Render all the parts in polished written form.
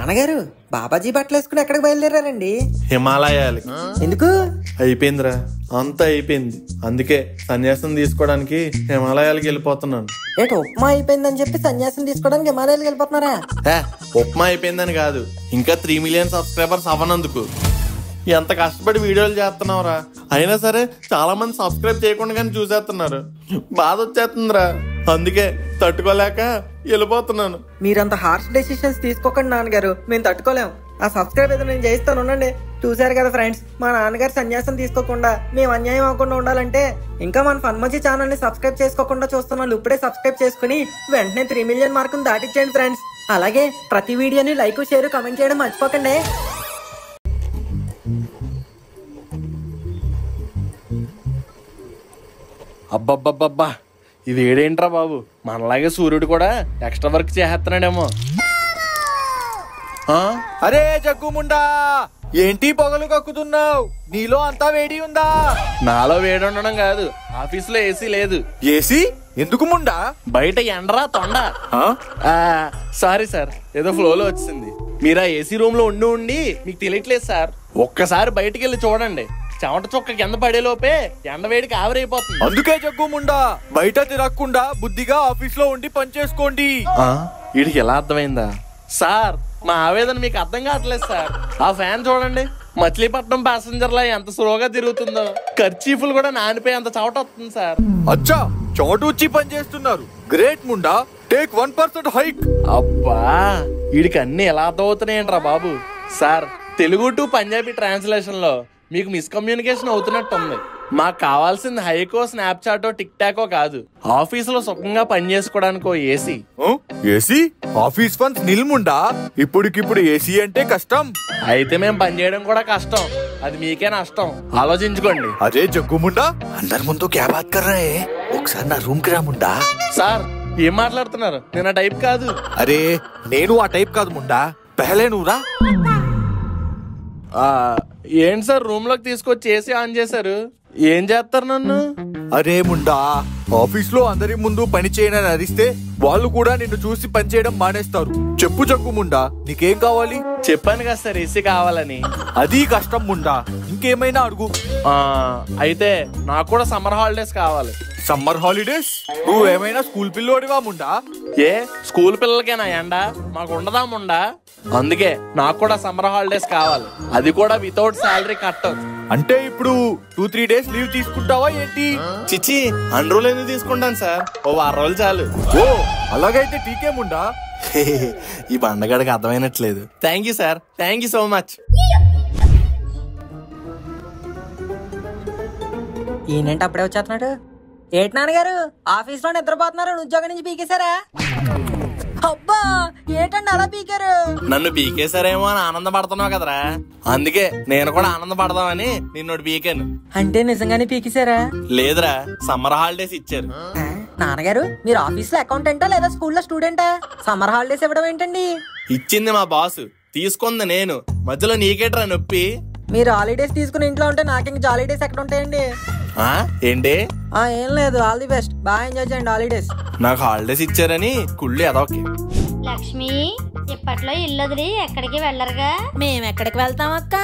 నాన్నగారు బాబాజీ బట్టలు వేసుకుని ఎక్కడికి బయలుదేరారండి? హిమాలయాలకి. ఎందుకు? అయిపోయిందిరా, అంతా అయిపోయింది. అందుకే సన్యాసం తీసుకోవడానికి హిమాలయాలకి వెళ్ళిపోతున్నాను. ఏంటి ఉప్మా అయిపోయిందని చెప్పి సన్యాసం తీసుకోవడానికి హిమాలయాలకు వెళ్ళిపోతున్నారా? ఉప్మా అయిపోయిందని కాదు, ఇంకా 3 మిలియన్ సబ్స్క్రైబర్స్ అవ్వనందుకు. ఎంత కష్టపడి వీడియోలు చేస్తున్నావురా, అయినా సరే చాలా మంది సబ్స్క్రైబ్ చేయకుండా కానీ చూసేస్తున్నారు. బాధ వచ్చేస్తుందిరా, అందుకే తట్టుకోలేక వెళ్ళిపోతున్నాను. మీరంత హార్ష్ డెసిషన్స్ తీసుకోకండి నాన్నగారు, మేము తట్టుకోలేం. ఆ సబ్స్క్రైబ్ అయితే నేను చేయిస్తాను, ఉండండి. చూసారు కదా ఫ్రెండ్స్, మా నాన్నగారు సన్యాసం తీసుకోకుండా మేము అన్యాయం అవ్వకుండా ఉండాలంటే ఇంకా మన ఫన్మజీ ఛానల్ ని సబ్స్క్రైబ్ చేసుకోకుండా చూస్తున్న వాళ్ళు ఇప్పుడే సబ్స్క్రైబ్ చేసుకుని వెంటనే 3 మిలియన్ మార్కును దాటించండి ఫ్రెండ్స్. అలాగే ప్రతి వీడియోని లైక్, షేర్, కమెంట్ చేయడం మర్చిపోకండి. అబ్బబ్బబ్బబ్బా, ఇది ఏడేంట్రా బాబు, మనలాగే సూర్యుడు కూడా ఎక్స్ట్రా వర్క్ చేస్తున్నాడేమో. అరే జగ్గుముండా, ఏంటి పొగలు కక్కుతున్నావు? నీలో అంతా వేడి ఉందా? నాలో వేడి ఉండడం కాదు, ఆఫీసులో ఏసీ లేదు. ఏసీ ఎందుకు ముండా? బయట ఎండరా తొండ. సారీ సార్, ఏదో ఫ్లోలో వచ్చింది. మీరు ఆ ఏసీ రూమ్ లో ఉండి మీకు తెలియట్లేదు సార్. ఒక్కసారి బయటికి వెళ్ళి చూడండి, చెమట చుక్క కింద పడేలోపే ఎండ వేడికి ఆవిరైపోతుంది. అందుకే జగ్గుముండా, బయట తిరగకుండా బుద్ధిగా ఆఫీస్ లో ఉండి పని చేసుకోండి. వీడికి ఎలా అర్థమైందా? సార్, మా ఆవేదన మీకు అర్థం కావట్లేదు సార్. ఆ ఫ్యాన్ చూడండి, మచిలీపట్నం ప్యాసింజర్ లా ఎంత స్లోగా తిరుగుతుందో. కర్చీఫ్లు కూడా నానిపోయి అంత చవట వస్తుంది సార్. అచ్చా, చోటూచి పని చేస్తున్నారు. గ్రేట్ ముండా, టేక్ 1% హైక్. అబ్బా, వీడికి అన్ని ఎలా అర్థమవుతున్నాయంట్రా బాబు. Sir, Telugu to Punjabi translation లో మీకు మిస్కమ్యూనికేషన్ అవుతున్నట్టు ఉంది. మాకు కావాల్సింది హైకో, స్నాప్చాటో, టిక్ టాకో కాదు, ఆఫీసులో సుఖంగా పని చేసుకోవడానికి ఏసీ. ఏసీ? ఆఫీస్ ఫండ్స్ నిల్ముండా, ఇప్పుడికిప్పుడు ఏసీ అంటే కష్టం. అయితే మేము పని చేయడం కూడా కష్టం, అది మీకే నష్టం, ఆలోచించుకోండి. అరే జగ్గుముండా, అందరి ముందు క్యా బాత్ కర్ రహే? ఒకసారి నా రూమ్ కి రా ముండా. సార్, ఏం మాట్లాడుతున్నారు? నేను ఆ టైప్ కాదు. అరే నేను ఆ టైప్ కాదు ముండా, పెహలే నువ్వు రా. ఏంటి సార్, రూమ్ లోకి తీసుకొచ్చి ఏసీ ఆన్ చేశారు? ఏం చేస్తారు నన్ను? అరే ముండా, ఆఫీస్ లో అందరి ముందు పని చేయనని అరిస్తే వాళ్ళు కూడా నిన్ను చూసి పని చేయడం మానేస్తారు. చెప్పు జగ్గు ముండా, నీకేం కావాలి? చెప్పాను కదా సార్, ఏసీ కావాలని. అది కష్టం ముండా, ఇంకేమైనా అడుగు. అయితే నాకు కూడా సమ్మర్ హాలిడేస్ కావాలి. Summer holidays? నువ్వేమైనా స్కూల్ పిల్లోడివా ముండా? ఏ స్కూల్ పిల్లలకేనా ఎండ? మాకు ఉండదా ముండా? అందుకే నాకు కూడా సమ్మర్ హాలిడేస్ కావాలి, అది కూడా వితౌట్ శాలరీ కట్. అంటే ఇప్పుడు 2-3 డేస్ లీవ్ తీసుకుంటావా ఏంటి? చిచ్చి, అన్ని రోజులు ఎందుకు తీసుకుంటాను సార్, ఓ 6 రోజులు చాలు. ఓ అలాగైతే టీకే ముండా. ఈ బండగడికి అర్థమైనట్లేదు. Thank you sir, thank you so much. ఈయనంటే అప్పుడే వచ్చేస్తున్నాడు. ఏంటి నాన్నగారు, ఆఫీస్ లో నిద్రపోతున్నారు, ఉద్యోగం నుంచి పీకేశారా? అబ్బా, ఏంటండి అలా పీకారు? నన్ను పీకేశారేమో అని ఆనందపడుతున్నావు కదరా, అందుకే నేను కూడా ఆనందపడదామని నిన్నోటి పీకాను. అంటే నిజంగానే పీకేశారా? లేదురా, సమ్మర్ హాలిడేస్ ఇచ్చారు. నాన్నగారు, మీరు ఆఫీస్ లో అకౌంటెంటా లేదా స్కూల్లో స్టూడెంటా? సమ్మర్ హాలిడేస్ ఇవ్వడం ఏంటండి? ఇచ్చింది మా బాసు, తీసుకుంది నేను, మధ్యలో నీకేట్రా నొప్పి? మీరు హాలిడేస్ తీసుకుని ఇంట్లో ఉంటే నాకు ఇంక హాలిడేస్ ఎక్కడ ఉంటాయండి? ఏంటి? ఏం లేదు, ఆల్ ది బెస్ట్, బాగా ఎంజాయ్ చేయండి హాలిడేస్. నాకు హాలిడేస్ ఇచ్చారని కుళ్ళి అదొకే. లక్ష్మి, ఇప్పట్లో ఇల్లు వదిలి ఎక్కడికి వెళ్ళరుగా? మేమెక్కడికి వెళ్తాం అక్క,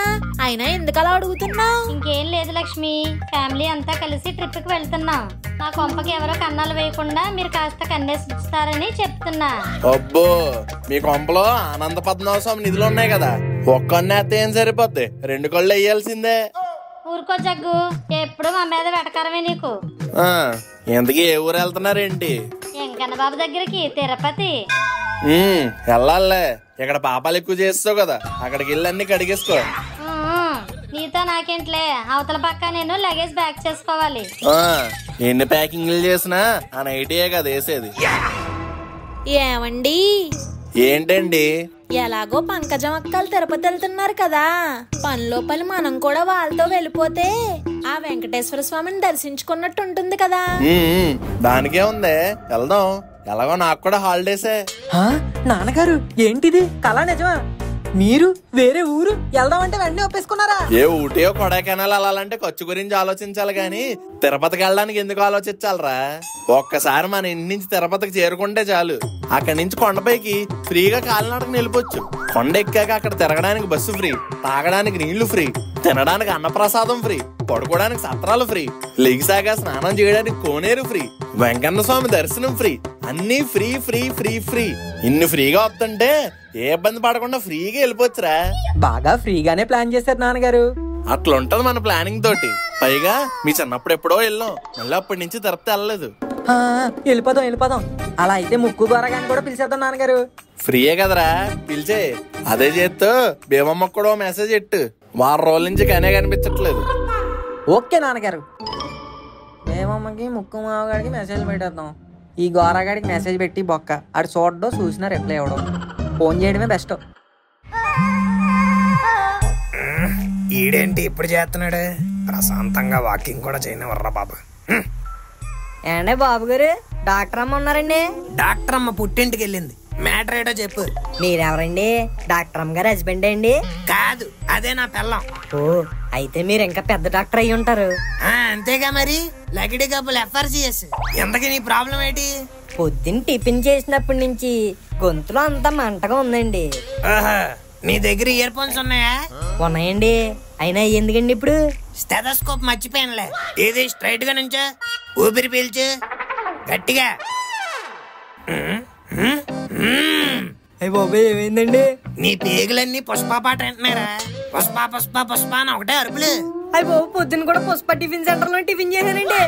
అయినా ఎందుకలా అడుగుతున్నావు? ఇంకేం లేదు లక్ష్మి, ఫ్యామిలీ అంతా కలిసి ట్రిప్ కి వెళ్తున్నాం. నా కొంపకి ఎవరో కన్నాలు వేయకుండా మీరు కాస్త కన్నేస్తారని చెప్తున్నా. అబ్బో, మీ కొంపలో ఆనంద పద్మనాభస్వామి నిధులు ఉన్నాయి కదా, ఒక్కన్నేస్తే ఏం సరిపోద్ది, 2 కళ్ళు వేయాల్సిందే. ఊరుకో జగ్గు, ఎప్పుడు మా మీద వెటకారమే నీకు. ఇంతకీ ఏ ఊరు వెళ్తున్నారేంటి? వెంకన్న బాబు దగ్గరికి, తిరుపతి. వెళ్ళాలే, ఇక్కడ పాపాలు ఎక్కువ చేస్తావు కదా, అక్కడికి వెళ్ళి అన్ని కడిగేసుకో. నీతో నాకేంట్లే, అవతల పక్క నేను లగేజ్ బ్యాక్ చేసుకోవాలి. ఎన్ని ప్యాకింగ్లు చేసినా ఆ నైటీయే కదా వేసేది. ఏమండి? ఏంటండి? ఎలాగో పంకజం అక్కలు తిరుపతి వెళ్తున్నారు కదా, పనిలో పని మనం కూడా వాళ్ళతో వెళ్ళిపోతే ఆ వెంకటేశ్వర స్వామిని దర్శించుకున్నట్టు ఉంటుంది కదా. దానికే ఉంది, వెళ్దాం. ఎలాగో నాకు కూడా హాలిడేసే. నాన్నగారు, ఏంటిది, కళ నిజమా? మీరు వేరే ఊరు వెళ్దామంటే వెంటనే ఒప్పేసుకున్నారా? ఏ ఊటీయో కొడైకెనాల్ వెళ్ళాలంటే ఖర్చు గురించి ఆలోచించాలి గాని తిరుపతికి వెళ్ళడానికి ఎందుకు ఆలోచించాలరా? ఒక్కసారి మన ఇంటి నుంచి తిరుపతికి చేరుకుంటే చాలు. అక్కడి నుంచి కొండపైకి ఫ్రీగా కాలినడకని వెళ్ళిపోవచ్చు. కొండ ఎక్కాక అక్కడ తిరగడానికి బస్సు ఫ్రీ, తాగడానికి నీళ్లు ఫ్రీ, తినడానికి అన్నప్రసాదం ఫ్రీ, పడుకోవడానికి సత్రాలు ఫ్రీ, లెగిసాగా స్నానం చేయడానికి కోనేరు ఫ్రీ, వెంకన్న స్వామి దర్శనం ఫ్రీ, అన్ని ఫ్రీ ఫ్రీ ఫ్రీ ఫ్రీ. ఇన్ని ఫ్రీగా వస్తుంటే ఏ ఇబ్బంది పడకుండా ఫ్రీగా వెళ్ళిపోవచ్చురా. బాగా ఫ్రీగానే ప్లాన్ చేశారు నాన్నగారు. అట్లుంటది మన ప్లానింగ్ తోటి. పైగా మీ చిన్నప్పుడు ఎప్పుడో వెళ్ళాం, మళ్ళీ అప్పటి నుంచి తిరుపతి వెళ్ళలేదు. వెళ్ళిపోదాం. అలా అయితే ముక్కు గొరగాని కూడా పిలిచేద్దాం నాన్నగారు. ఫ్రీయే కదరా, పిలిచే. అదే చేత్తో భీమమ్మకు కూడా మెసేజ్ ఎట్టు. వారం రోజుల నుంచి కనే కనిపించట్లేదు. ఓకే నాన్నగారు. భీమమ్మకి ముక్కు మావగాడికి మెసేజ్ పెట్టేద్దాం. ఈ గోరగాడికి మెసేజ్ పెట్టి బొక్క. ఆడు చూడడం చూసినా రిప్లై ఇవ్వడం. ఫోన్ చేయడమే బెస్ట్. ఈడేంటి ఇప్పుడు చేస్తున్నాడు? ప్రశాంతంగా వాకింగ్ కూడా చేయనివర్రా బాబు. ఏండే బాబు గారు, డాక్టర్ అమ్మ ఉన్నారండి? డాక్టర్ అమ్మ పుట్టింటికి వెళ్ళింది. మ్యాటర్ ఏటో చెప్పు. మీరెవరండి? డాక్టర్ అమ్మ గారు హస్బెండ్ అండి? కాదు, అదే నా పిల్లం. ఓ, అయితే మీరు ఇంకా పెద్ద డాక్టర్ అయ్యి ఉంటారు. అంతేగా మరి. లకిడి కప్పులు FRCS. ఎంతకి నీ ప్రాబ్లం ఏంటి? పొద్దున్న టిఫిన్ చేసినప్పటి నుంచి గొంతులో అంతా మంటగా ఉందండి. నీ దగ్గర ఇయర్ ఫోన్స్ ఉన్నాయా? ఉన్నాయండి. అయినా ఎందుకండి ఇప్పుడు? స్టెథోస్కోప్ మర్చిపోయానులే. ఏది స్ట్రైట్ గా నుంచో, ఊపిరి పీల్చు గట్టిగా. అయ్య బాబాయ్, ఏమైందండి? నీ పేగులన్నీ పుష్ప పాట అంటున్నారా? పుష్ప పుష్ప పుష్ప అని ఒకటే అరుపులు. అయ్య బాబు, పొద్దున్న కూడా పుష్ప టిఫిన్ సెంటర్ లో టిఫిన్ చేశానండి.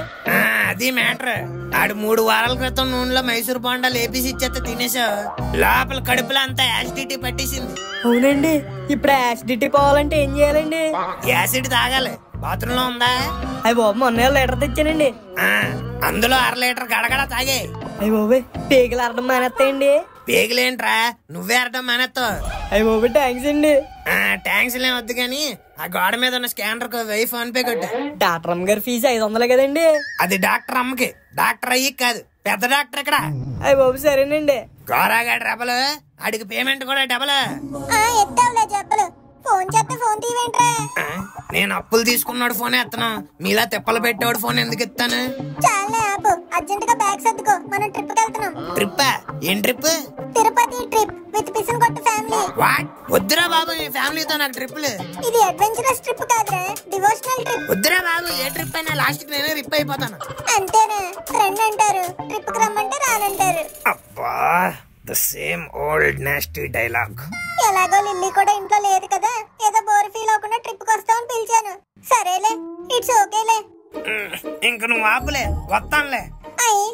అది మ్యాటర్. ఆడు 3 వారాల క్రితం నూనెలో మైసూర్ బోండాలు ఏపీసి ఇచ్చేస్తే తినేసావు. లోపల కడుపులో అంతా యాసిడిటీ పట్టేసింది. అవునండి. ఇప్పుడు యాసిడిటీ పోవాలంటే ఏం చేయాలండి? యాసిడ్ తాగాలి. బాత్రూమ్ లో ఉందా? అయ్య బాబు, మొన్న లీటర్ తెచ్చానండి. అందులో 1/2 లీటర్ గడగడ తాగే. అయ్య బాబాయ్, పేగులు అరడం మానేస్తాయండి. పేగులేంట్రా, నువ్వే అరడం మానేస్తావు. అయ్య బాబాయ్, థ్యాంక్స్ అండి. ట్యాంక్స్ ఏం వద్దు కానీ ఆ గోడ మీద ఉన్న స్కానర్ కు వెయ్యి ఫోన్ పే కొట్టు. డాక్టర్ అమ్మ గారి ఫీజు 500 కదండి? అది డాక్టర్ అమ్మకి. డాక్టర్ అయ్యి కాదు, పెద్ద డాక్టర్ ఇక్కడ. అయ్య బాబు, సరేనండి. గోరాగాడి రెబలు, ఆడికి పేమెంట్ కూడా డబల్. ఫోన్ చేస్తే ఫోన్ తీవేంట్రా? నేను అప్పులు తీసుకున్నాడు ఫోన్ ఎత్తను. మీలా తిప్పలు పెట్టేవాడు ఫోన్ ఎందుకు ఇస్తాను? చాలే ఆపు, అర్జెంట్ గా బ్యాగ్ సర్దుకో, మనం ట్రిప్ కి వెళ్తున్నాం. ట్రిప్పా? ఏం ట్రిప్? తిరుపతి ట్రిప్ విత్ పిసన్ కొట్టు ఫ్యామిలీ. వాట్? వద్దురా బాబు, మీ ఫ్యామిలీతో నాకు ట్రిప్లు. ఇది అడ్వెంచరస్ ట్రిప్ కాదురా, డివోషనల్ ట్రిప్. వద్దురా బాబు, ఏ ట్రిప్ అయినా లాస్ట్ కి నేనే రిప్ అయిపోతాను. అంతేనా? ఫ్రెండ్ అంటారు, ట్రిప్ కి రమ్మంటే రానంటారు. అబ్బా, the same old nasty dialogue. ఎలాగో లిల్లీ కూడా ఇంట్లో లేదు కదా, ఏదో బోర్ ఫీల్ అవ్వకుండా ట్రిప్ కి వస్తామని పిలిచాను. సరేలే, ఇట్స్ ఓకేలే. ఇంక నువ్వు ఆపులే, వస్తానులే. అయ్యి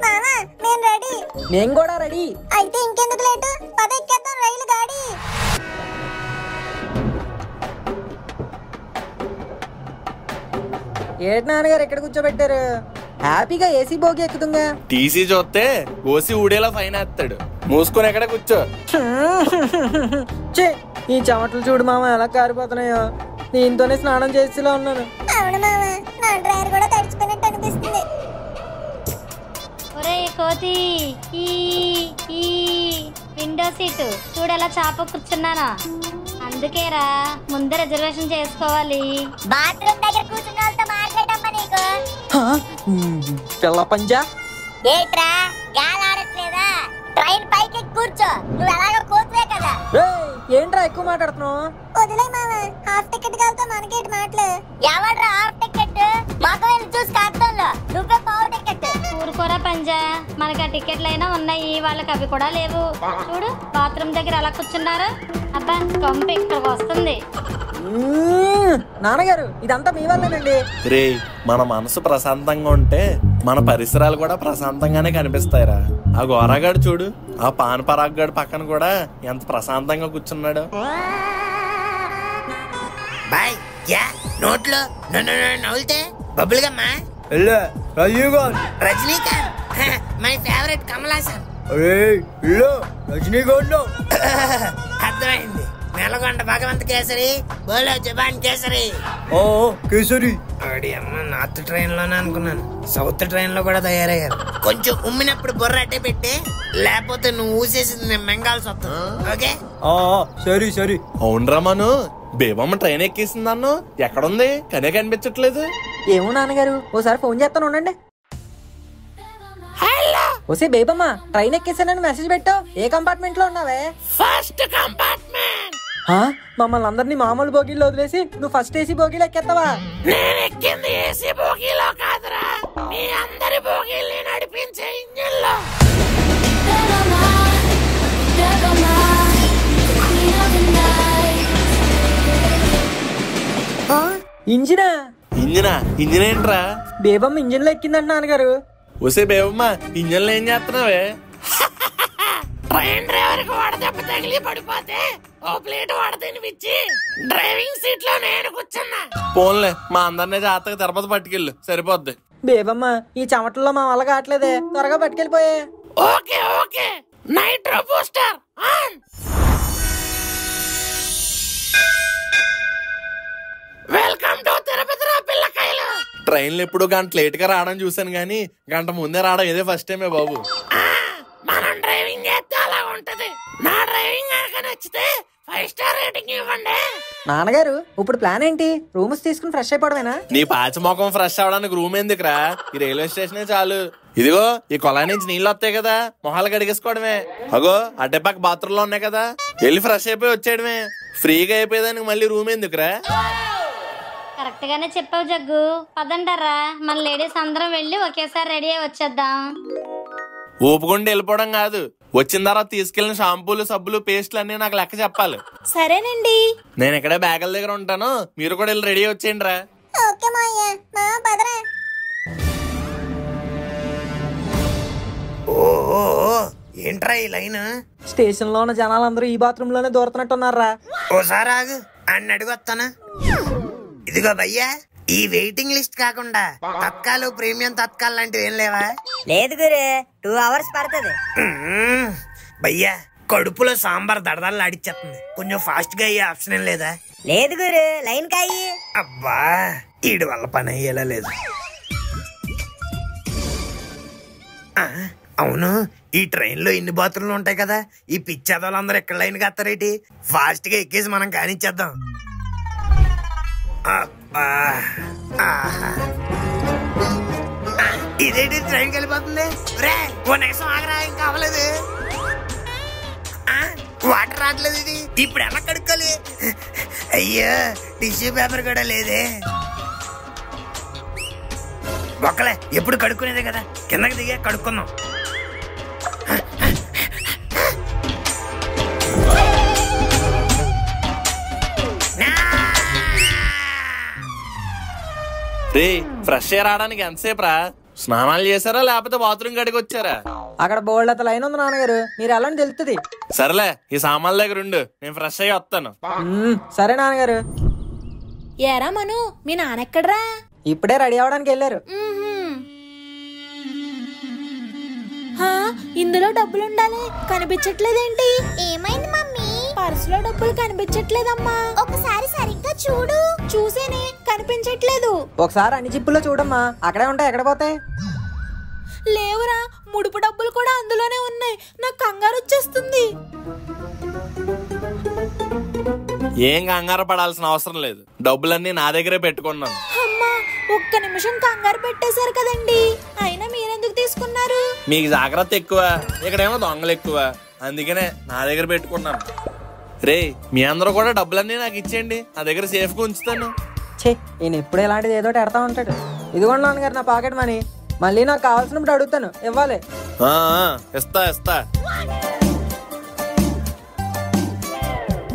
మామా, నేను రెడీ. నేను కూడా రెడీ. అయితే ఇంకెందుకు లేటు, పద ఎక్కేద్దాం రైలు గాడి. ఏంటి నాన్నగారు ఇక్కడ కూర్చోబెట్టారు? హ్యాపీగా ఏసీ బోగి ఎక్కుతుంగా. టీసీ చూస్తే ఓసి ఊడేలా ఫైన్ వేస్తాడు. మూసుకొని ఎక్కడ కూర్చో. ఈ చెమటలు చూడు మామ, ఎలా కారిపోతున్నాయో. దీంతోనే స్నానం చేసేలా ఉన్నాను. అవును మామ, నా డ్రైవర్ కూడా తడిచిపోయినట్టు అనిపిస్తుంది. ఒరే కోతి, ఈ విండో సీటు చూడలా చాప కూర్చున్నానా? అందుకేరా ముందే రిజర్వేషన్ చేసుకోవాలి. బాత్రూమ్ దగ్గర కూర్చున్న వాళ్ళతో మాట్లాడమ్మా నీకు. పిల్ల పంజా ఏట్రా, గాలి ఆడట్లేదా? ట్రైన్ పైకి కూర్చో, నువ్వు ఎలాగో కోతువే కదా. ఏంట్రా ఎక్కువ మాట్లాడుతున్నావు? వదిలే మామ, హాఫ్ టికెట్ కలితో మనకేటి మాటలు. ఎవడ్రా హాఫ్ టికెట్? మాకు వెళ్ళి చూసి కాపుతంలో నువ్వే పవర్ టికెట్. ఊరుకోరా పంజా, మనకి ఆ టికెట్లు అయినా ఉన్నాయి, వాళ్ళకి అవి కూడా లేవు. చూడు బాత్రూమ్ దగ్గర అలా కూర్చున్నారు. అబ్బా, కంపు ఇక్కడికి వస్తుంది. నాన్నగారు, ఇదంతా మీ వల్లేనండి. రే, మన మనసు ప్రశాంతంగా ఉంటే మన పరిసరాలు కూడా ప్రశాంతంగానే కనిపిస్తాయిరా. ఆ గోరాగాడు చూడు, ఆ పాన్ పరాగ్గాడు పక్కన కూడా ఎంత ప్రశాంతంగా కూర్చున్నాడు. బాయ్ యా, నోట్లో నవ్వులితే బబుల్ గమ్మా. Rajinikanth, my favourite Kamal Haasan. అర్థమైంది. నెలకొండ భగవంత్ కేసరి, బోలో జబాన్ కేసరి. కేసరి ఆడి అమ్మ నార్త్ ట్రైన్ లోనే అనుకున్నాను, సౌత్ ట్రైన్ లో కూడా తయారయ్యారు. కొంచెం ఉమ్మినప్పుడు బుర్ర అట్టే పెట్టే, లేకపోతే నువ్వు ఊసేసింది నేను మెంగాల్సి వస్తుంది. ఓకే సరే సరే. అవునరా మను, బేబమ్మ ట్రైన్ ఎక్కేసిందన్ను, ఎక్కడుంది కనే కనిపించట్లేదు. ఏమో నాన్నగారు, ఓసారి ఫోన్ చేస్తాను ఉండండి. ఓసే బేబమ్మ, ట్రైన్ ఎక్కేసానని మెసేజ్ పెట్టావు. ఏ కంపార్ట్మెంట్ లో ఉన్నావే? First compartment. మమ్మల్ని అందరినీ మామూలు బోగీలో వదిలేసి నువ్వు ఫస్ట్ ఏసీ బోగీలో ఎక్కేస్తావా? నేను ఎక్కింది ఏసీ బోగీలో కాదురా, మీ అందరి బోగీల్ని నడిపించే ఇంజిన్ లో. ఇంజినా? ఇంజిన్ ఏంట్రా? బేబమ్మ ఇంజిన్ లో ఎక్కిందంట నాన్నగారు. ఒసే బేబమ్మ, ఇంజన్లో ఏం చేస్తున్నావే? ట్రైన్ డ్రైవర్ కి వడదెబ్బ తగిలి పడిపోతే ఓ ప్లేట్ వడ తినిపించి డ్రైవింగ్ సీట్ లో నేను కూర్చున్నా. పోన్లే, మా అందరినీ జాతక తిరుపతి పట్టుకెళ్ళు, సరిపోద్ది. బేబమ్మ, ఈ చెమటల్లో మా వల్ల కావట్లేదే, త్వరగా పట్టుకెళ్ళిపోయే. Okay okay, nitro booster on. Welcome to Tirupati రా పిల్లకాయలు. ట్రైన్లు ఎప్పుడు గంట లేట్ గా రావడం చూసాను గానీ గంట ముందే రావడం ఇదే ఫస్ట్ టైమే బాబు. మనం డ్రైవింగ్ చేస్తే అలా ఉంటది. నా డ్రైవింగ్ కనుక నచ్చితే 5 స్టార్ రేటింగ్ ఇవ్వండి. నాన్నగారు, ఇప్పుడు ప్లాన్ ఏంటి? రూమ్స్ తీసుకుని ఫ్రెష్ అయిపోవడమేనా? నీ పాచి మొఖం ఫ్రెష్ అవడానికి రూమ్ ఎందుకురా, ఈ రైల్వే స్టేషనే చాలు. ఇదిగో ఈ కొలాయి నుంచి నీళ్ళు వస్తాయి కదా, మొహాలు కడిగేసుకోవడమే. అగో అటే పక్క బాత్రూమ్ లో ఉన్నాయి కదా, వెళ్ళి ఫ్రెష్ అయిపోయి వచ్చేయడమే. ఫ్రీగా అయిపోయేదానికి మళ్ళీ రూమ్ ఎందుకురా? కరెక్ట్ గానే చెప్పావు జగ్గు. పదంటారా, మన లేడీస్ అందరం వెళ్ళి ఒకేసారి రెడీ అయ్యి వచ్చేద్దాం. ఊపుకుంటూ వెళ్ళిపోవడం కాదు, వచ్చిన తర్వాత తీసుకెళ్లిన షాంపూలు, సబ్బులు, పేస్ట్లు అన్ని నాకు లెక్క చెప్పాలి. సరేనండి. నేను ఇక్కడే బ్యాగుల దగ్గర ఉంటాను, మీరు కూడా వెళ్ళి రెడీ వచ్చేయండి రా. ఓకే మావయ్య, మామ పదరా. ఓ ఏంట్రా ఈ లైన్? స్టేషన్ లో ఉన్న జనాలందరూ ఈ బాత్రూమ్ లోనే దూరుతున్నట్టున్నారా? ఓసారి ఆగు, అన్ని అడుగు వస్తానా. ఇదిగో భయ్యా, ఈ వెయిటింగ్ లిస్ట్ కాకుండా తత్కాలు, ప్రీమియం తత్కాలు లాంటివి ఏం లేవా? లేదు గురు, 2 hours పడుతుంది. భయ్యా, కడుపులో సాంబార్ దడదలు ఆడిచ్చేస్తుంది, కొంచెం ఫాస్ట్ గా అయ్యే ఆప్షన్ ఏం లేదా? లేదు గురు, లైన్ కాయి. అబ్బా, ఈడు వల్ల పని అయ్యేలా లేదు. అవును, ఈ ట్రైన్ లో ఇన్ని బాత్రూమ్లు ఉంటాయి కదా, ఈ పిచ్చేదోళ్ళందరూ ఎక్కడ లైన్ కత్తారేటి? ఫాస్ట్ గా ఎక్కేసి మనం కానిచ్చేద్దాం. ఇదేంటి ట్రైన్కి వెళ్ళిపోతుంది? ఓ నిమిషం ఆగరా, ఇంకా అవ్వలేదు. వాటర్ రావట్లేదు, ఇది ఇప్పుడు ఎలా కడుక్కోవాలి? అయ్యో, టిష్యూ పేపర్ కూడా లేదే. ఒక్కలే, ఎప్పుడు కడుక్కునేదే కదా, కిందకి దిగా కడుక్కుందాం. రే, ఫ్రెష్ ఎయిర్ రావడానికి ఎంతసేపు రా? స్నానాలు చేశారా లేకపోతే బాత్రూమ్ గడికి వచ్చారా? అక్కడ బోల్డ్ లైన్ ఉంది నాన్నగారు, మీరు ఎలా తెలుస్తుంది. సరేలే, ఈ సామాన్ల దగ్గర ఉండు, నేను ఫ్రెష్ అయ్యి వస్తాను. సరే నాన్నగారు. ఏరా మను, మీ నాన్నెక్కడ్రా? ఇప్పుడే రెడీ అవడానికి వెళ్ళారు. ఇందులో డబ్బులు ఉండాలి, కనిపించట్లేదేంటి? ఏమైంది మమ్మీ? పర్సులో డబ్బులు కనిపించట్లేదమ్మా. ఒకసారి సరిగ్గా చూడు. చూసేనే, కనిపించట్లేదు. ఒకసారి అన్ని జిప్పుల్లో చూడమ్మా, అక్కడే ఉంటాయి, ఎక్కడ పోతాయి? లేవురా, ముడుపు డబ్బులు కూడా అందులోనే ఉన్నాయి. నాకు కంగారు వచ్చేస్తుంది. ఏం కంగారు పడాల్సిన అవసరం లేదు, డబ్బులన్నీ నా దగ్గరే పెట్టుకున్నాను. అమ్మా, ఒక్క నిమిషం కంగారు పెట్టేశారు కదండి. అయినా మీరెందుకు తీసుకున్నారు? మీకు జాగ్రత్త ఎక్కువ, ఇక్కడేమో దొంగలు ఎక్కువ, అందుకనే నా దగ్గర పెట్టుకున్నాను. రే, మీ అందరూ కూడా డబ్బులన్నీ నాకు ఇచ్చేయండి, నా దగ్గర సేఫ్ గా ఉంచుతాను. చే, ఈయన ఎప్పుడు ఇలాంటిది ఏదో ఎడతా ఉంటాడు. ఇదిగోండి నాన్నగారు నా పాకెట్ మనీ, మళ్ళీ నాకు కావాల్సినప్పుడు అడుగుతాను, ఇవ్వాలి. ఇస్తా ఇస్తా.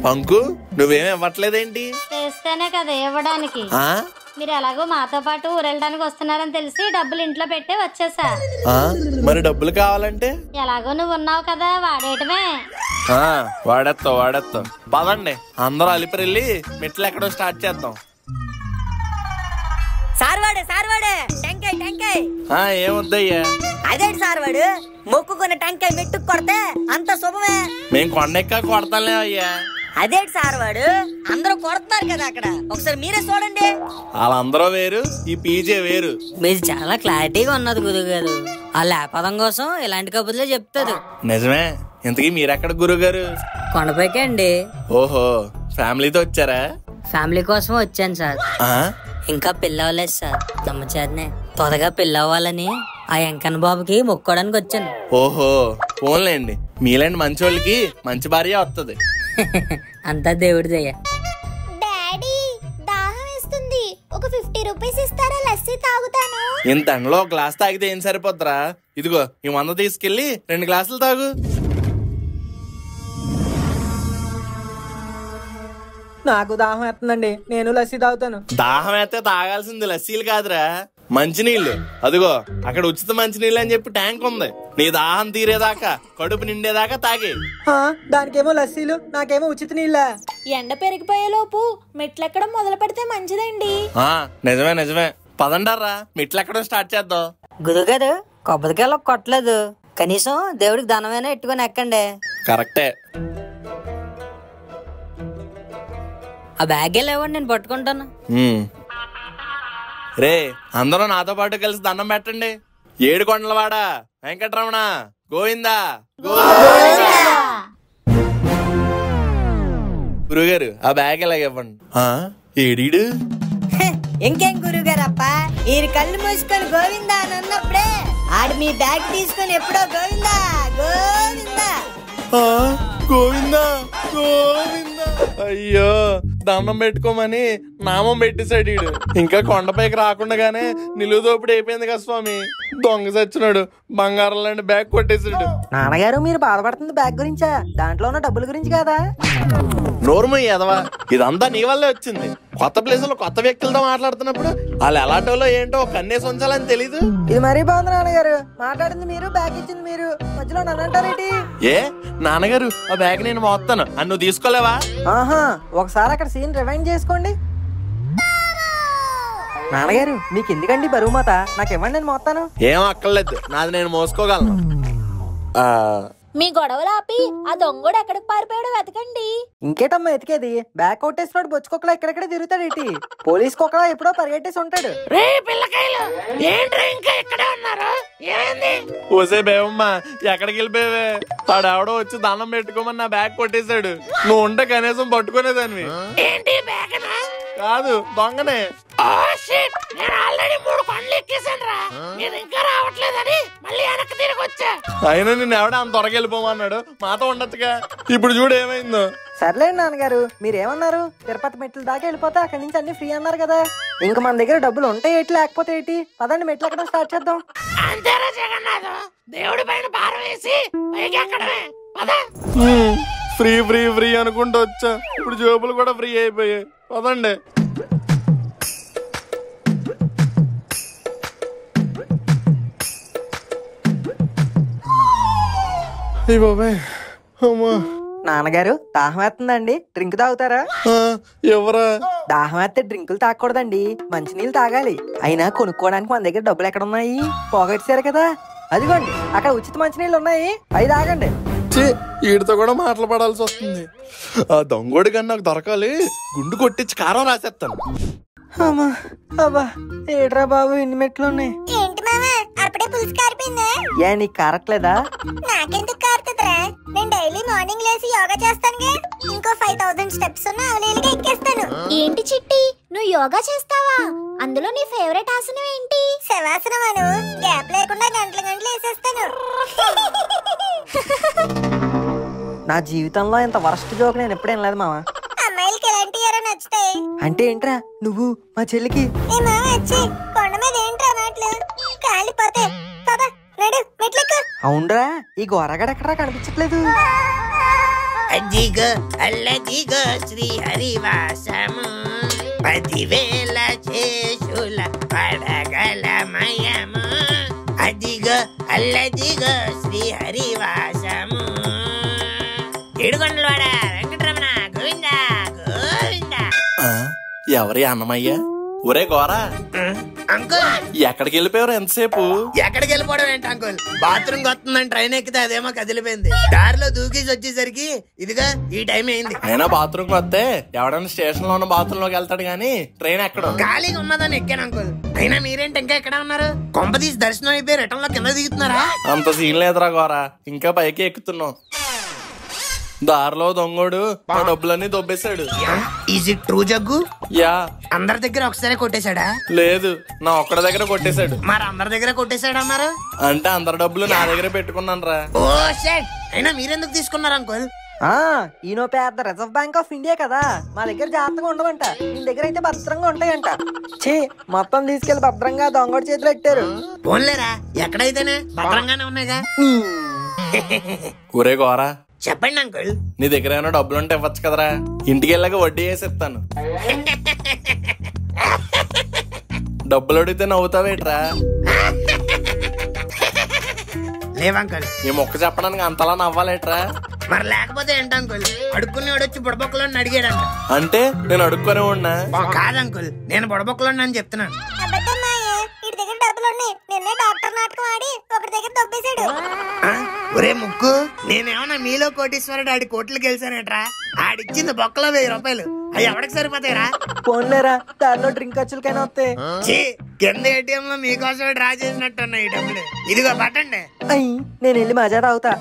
పంకు, నువ్వేం ఇవ్వట్లేదేంటి? చేస్తేనే కదా ఇవ్వడానికి. మీరు ఎలాగో మాతో పాటు ఊరెళ్ళడానికి వస్తున్నారని తెలిసి డబ్బులు ఇంట్లో పెట్టే వచ్చేసా. మరి డబ్బులు కావాలంటే? ఎలాగో నువ్వు ఉన్నావు కదా, వాడేయటమే. వాడేస్తావు. పదండి, అందరూ అలిపిరెళ్ళి మెట్లు ఎక్కడో స్టార్ట్ చేద్దాం. సార్వాడే టెంకాయ్. ఏమొద్దయ్యా? అదేంటి సార్వాడు, మొక్కుకున్న టెంకాయ మెట్టుకు కొడితే అంత శుభమే. మేం కొండెక్కా కొడతాంలే అయ్యా. అదేంటి సార్ వాడు అందరూ కొడుతున్నారు కదా అక్కడ, ఒకసారి మీరే చూడండి. వాళ్ళందరూ వేరు, ఈ పీజే వేరు. మీరు చాలా క్లారిటీగా ఉన్నది గురువు గారు. ఆ లేపదం కోసం ఇలాంటి కబుర్లే చెప్తారు. నిజమే. ఇంతకీ మీరెక్కడ గురువు గారు? కొండపైకే అండి. ఓహో, ఫ్యామిలీతో వచ్చారా? ఫ్యామిలీ కోసం వచ్చాను సార్. ఇంకా పెళ్ళవలేదు సార్. తమ చేతనే త్వరగా పెళ్ళవ్వాలని ఆ వెంకన్న బాబుకి మొక్కోడానికి వచ్చాను. ఓహో, పోన్లేండి. మీలాంటి మంచి వాళ్ళకి మంచి భార్య వస్తుంది. అంతా దేవుడిదయ్యా. డాడీ దాహం వేస్తుంది, ఒక 50 రూపీస్ ఇస్తారా, లస్సీ తాగుతాను. ఇంత ఎండలో ఒక గ్లాస్ తాగితే ఏం సరిపోద్దురా? ఇదిగో ఈ 100 తీసుకెళ్లి 2 గ్లాసులు తాగు. నాకు దాహం వేస్తుందండి, నేను లస్సీ తాగుతాను. దాహం అయితే తాగాల్సింది లస్సీలు కాదురా, మంచినీళ్ళు. అదిగో అక్కడ ఉచిత మంచినీళ్ళు అని చెప్పి ట్యాంక్ ఉంది. నీ దాహం తీరేదాకా, కడుపు నిండేదాకా తాగే. దానికేమో లస్సీలు, నాకేమో ఉచిత నీళ్ళ. ఎండ పెరిగిపోయేలోపు మెట్లెక్కడం మొదలు పెడితే మంచిదండి. నిజమే నిజమే. పదండారా, మెట్లెక్కడం స్టార్ట్ చేద్దాం. గురుగారు కొబ్బరికాయలు కొట్టలేదు, కనీసం దేవుడికి ధనమైనా ఎట్టుకొని ఎక్కండి. కరెక్టే. ఆ బ్యాగే లేవండి, నేను పట్టుకుంటాను. రే, అందరూ నాతో పాటు కలిసి దండం పెట్టండి. 7 కొండలవాడ వెంకటరమణ గోవిందా. గురుగారు ఆ బ్యాగ్ ఎలాగ ఇవ్వండి. ఏడీడు ఇంకేం గురుగారప్ప, ఈ కళ్ళు మూసుకొని గోవిందా అని అన్నప్పుడే ఆడు మీ బ్యాగ్ తీసుకొని ఎప్పుడో గోవిందా గోవిందా గోవిందా గోవిందా. అయ్యో, దండం పెట్టుకోమని నామం పెట్టేశాడు ఈడు. ఇంకా కొండపైకి రాకుండానే నిలువుదోపిడి అయిపోయింది కదా స్వామి. దొంగ చచ్చినాడు, బంగారం లాంటి బ్యాగ్ కొట్టేశాడు. నాన్నగారు మీరు బాధపడుతుంది బ్యాగ్ గురించా, దాంట్లో ఉన్న డబ్బుల గురించి కదా? నోర్మ ఎదవా, ఇదంతా నీ వల్లే వచ్చింది. కొత్త ప్లేస్ లో కొత్త వ్యక్తులతో మాట్లాడుతున్నప్పుడు వాళ్ళు ఎలాంటోలో ఏంటో కన్నేసి ఉంచాలని తెలీదు. ఇది మరీ బాగుంది నాన్నగారు, మాట్లాడింది మీరు, బ్యాగ్ ఇచ్చింది మీరు, మధ్యలో నన్ను అంటారేంటి? ఏ నాన్నగారు, ఆ బ్యాగ్ నేను మోస్తాను అని నువ్వు తీసుకోలేవా? ఒకసారి అక్కడ సీన్ రివైండ్ చేసుకోండి. నాన్నగారు మీకు ఎందుకండి బరువు మాత, నాకు ఇవ్వండి, నేను మోస్తాను. ఏం అక్కర్లేదు, నాది నేను మోసుకోగలను. మీ గొడవలు ఆపి ఆ దొంగోడు ఎక్కడికి పారిపోయాడో వెతకండి. ఇంకేటమ్మా ఎతికేది? బ్యాగ్ కొట్టేసినాడు బొచ్చుకోకలా ఎక్కడెక్కడ తిరుగుతాడు ఏంటి? పోలీస్ కొకలా ఎప్పుడో పరిగెట్టేసి ఉంటాడు. ఓసే బేవమ్మా, ఎక్కడికి వెళ్ళిపోయావే? వాడెవడో వచ్చి దండం పెట్టుకోమని నా బ్యాగ్ కొట్టేశాడు. నువ్వు ఉంటే కనీసం పట్టుకునేదాన్ని. కాదు, దొంగనే. అయినా నేను ఎవడ అంత త్వరగా వెళ్ళిపోమన్నాడు, మాతో ఉండొచ్చుగా. ఇప్పుడు చూడు ఏమైందో. సర్లేండి నాన్నగారు, మీరేమన్నారు? తిరుపతి మెట్లు దాకా వెళ్ళిపోతే అక్కడి నుంచి అన్ని ఫ్రీ అన్నారు కదా. ఇంక మన దగ్గర డబ్బులు ఉంటాయి ఏంటి, లేకపోతే ఏంటి? పదండి మెట్లు ఎక్కడం స్టార్ట్ చేద్దాం. దేవుడి పైన భారం వేసి పైకి ఎక్కడమే. ఫ్రీ ఫ్రీ ఫ్రీ అనుకుంటూ వచ్చా, ఇప్పుడు జోబులు కూడా ఫ్రీ అయిపోయాయి. పదండి. నాన్నగారు దాహం వేస్తుందండి, డ్రింక్ తాగుతారా? ఎవరా? దాహం వేస్తే డ్రింకులు తాగకూడదండి, మంచినీళ్ళు తాగాలి. అయినా కొనుక్కోవడానికి మన దగ్గర డబ్బులు ఎక్కడ ఉన్నాయి? పోగొట్టేశారు కదా, అదిగోండి అక్కడ ఉచిత మంచినీళ్ళు ఉన్నాయి, అవి తాగండి. వీడితో కూడా మాటలు పడాల్సి వస్తుంది. ఆ దొంగోడి కన్నా నాకు దొరకాలి, గుండు కొట్టించి కారం రాసేస్తాను. అమ్మా అబ్బా, ఏట్రా బాబు ఇన్ని మెట్లు ఉన్నాయి. ఏంటి మామా అప్పుడే పులుసు కారిపోయిందా? ఏ నీకు కారట్లేదా? నాకెందుకు కారుతుందిరా, నేను డైలీ మార్నింగ్ లేసి యోగా చేస్తానుగా. ఇంకో 5000 స్టెప్స్ ఉన్న అవలీలుగా ఎక్కేస్తాను. ఏంటి చిట్టి, నువ్వు యోగా చేస్తావా? అందులో నీ ఫేవరెట్ ఆసనం ఏంటి? శవాసనం అను, గ్యాప్ లేకుండా గంటలు గంటలు వేసేస్తాను. నా జీవితంలో ఇంత వరస్ట్ జోక్ నేను ఎప్పుడేం లేదు మామ. అమ్మాయిలకి ఎలాంటి ఎరా నచ్చుతాయి? అంటే ఏంట్రా నువ్వు మా చెల్లికి? ఏ మామ వచ్చి కొండ మీద ఏంట్రా మాటలు, కాలిపోతే పద నడు మెట్లెక్కు. అవునరా, ఈ గోరగాడు ఎక్కడా కనిపించట్లేదు. అదిగో అల్లదిగో శ్రీ హరివాసము, 10,000 శేషుల పడగలమయము. అదిగో అల్లదిగో శ్రీ హరివాసము. ఏడుకొండలవాడ వెంకటరమణ గోవిందా గోవిందా. ఎవరి అన్నమయ్య? ఒరే గోరా, అంకుల్ ఎక్కడికి వెళ్ళిపోయారు ఎంతసేపు? ఎక్కడికి వెళ్ళిపోవడం ఏంటి అంకుల్, బాత్రూమ్ వస్తుందని ట్రైన్ ఎక్కితే అదేమో కదిలిపోయింది. దారిలో దూకేసి వచ్చేసరికి ఇదిగా ఈ టైం అయింది. అయినా బాత్రూమ్ వస్తే ఎవడైనా స్టేషన్ లో ఉన్న బాత్రూమ్ లోకి వెళ్తాడు గానీ ట్రైన్ ఎక్కడం. ఖాళీగా ఉన్నదని ఎక్కాను అంకుల్. అయినా మీరేంటి ఇంకా ఎక్కడ ఉన్నారు? కొంప తీసి దర్శనం అయిపోయి రిటర్న్ లో కింద దిగుతున్నారా? అంత సీన్ లేదురా గోరా, ఇంకా పైకి ఎక్కుతున్నాం. దారిలో దొంగోడు మా డబ్బులన్నీ దొబ్బేశాడు. Is it true Jaggu? Yeah. అందరి దగ్గర ఒకసారి కొట్టేశాడా? లేదు, నా ఒక్కడి దగ్గర కొట్టేశాడు. మరి అందరి దగ్గర కొట్టేశాడు అన్నారు అంటే అందరి డబ్బులు నా దగ్గర పెట్టుకున్నాను రా. ఓ షట్, అయినా మీరెందుకు తీసుకున్నారు అంకుల్? ఈయన పెద్ద రిజర్వ్ బ్యాంక్ ఆఫ్ ఇండియా కదా, మా దగ్గర జాగ్రత్తగా ఉండవంట, మీ దగ్గర అయితే భద్రంగా ఉంటాయంట. ఛీ, మొత్తం తీసుకెళ్లి భద్రంగా దొంగోడి చేతిలో పెట్టారు. పోన్లేరా, ఎక్కడైతేనే భద్రంగానే ఉన్నాయిగా. ఒరే గోరా, చెప్పండి అంకుల్. నీ దగ్గర ఏమైనా డబ్బులు ఉంటే ఇవ్వచ్చు కదరా, ఇంటికి వెళ్ళాక వడ్డీ వేసి ఇస్తాను. డబ్బులు అడిగితే నవ్వుతావేట్రా? లేవంకుల్. ఈ మొక్క చెప్పడానికి అంతలా నవ్వాలేట్రా? మరి లేకపోతే ఏంటి అంకుల్, అడుక్కుని వచ్చి బుడబొక్కలో అడిగాడంట. అంటే నేను అడుక్కునే ఉన్నా? కాదంకుల్, నేను బుడబొక్కలో అని చెప్తున్నాను. ఇటు దగ్గర డబ్బులున్నాయి, నిన్నే డాక్టర్ నాటకం ఆడి ఒకటి దగ్గర దొబ్బేశాడు. ఒరే ముక్కు, నేనేమన్నా మీలో కోటీశ్వరుడు ఆడి కోట్లు గెలిచానేట్రా? ఆడిచ్చింది బొక్కలో 1000 రూపాయలు, అవి ఎవరికి సరిపోతాయిరా? పోన్లేరా, దారిలో డ్రింక్ ఖర్చులకైనా వస్తాయి. ఛీ, కింద ఏటీఎం లో మీకోసం డ్రా చేసినట్టున్నాయి ఈ డబ్బులు. ఇదిగో పట్టండి. అయ్యి, నేను వెళ్ళి మజా తాగుతా.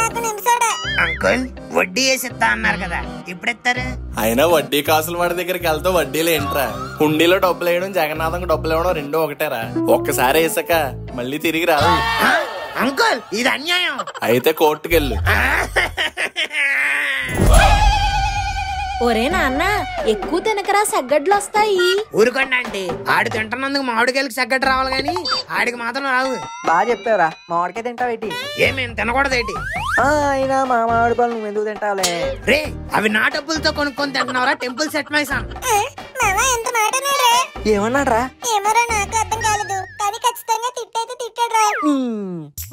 నాకు నిమిషాడా అంకుల్, వడ్డీ వేసి ఇస్తా అన్నారు కదా, ఇప్పుడు ఇస్తారు? అయినా వడ్డీ కాసులు వాడి దగ్గరికి వెళ్తే వడ్డీలు ఏంట్రా? హుండీలో డబ్బులు వేయడం, జగన్నాథంకి డబ్బులు ఇవ్వడం రెండో ఒకటేరా. ఒక్కసారి వేసాక మళ్ళీ తిరిగి రాదు. అంకుల్, ఇది అన్యాయం. అయితే కోర్టుకెళ్ళు. ఒరే నాన్న, ఎక్కువ తినకరా, సగ్గడ్లు వస్తాయి. ఊరుకోండి అంటే, ఆడు తింటున్నందుకు మామిడికాయలకి సగ్గట్టు రావాలి గాని ఆడికి మాత్రం రావు. బాగా చెప్పావురా, మామిడికాయ తింటావేటి? ఏమేం తినకూడదేటి? అయినా మా మామిడి పళ్ళు నువ్వు ఎందుకు తింటావులే? రే, అవి నా డబ్బులతో కొనుక్కొని తింటున్నావరా? Temple set my son. ఎంత మాట అన్నాడే? ఏమన్నాడ్రా? ఏమోరా, నాకు అర్థం కాలేదు, కానీ ఖచ్చితంగా తిట్టయితే తిట్టాడురా.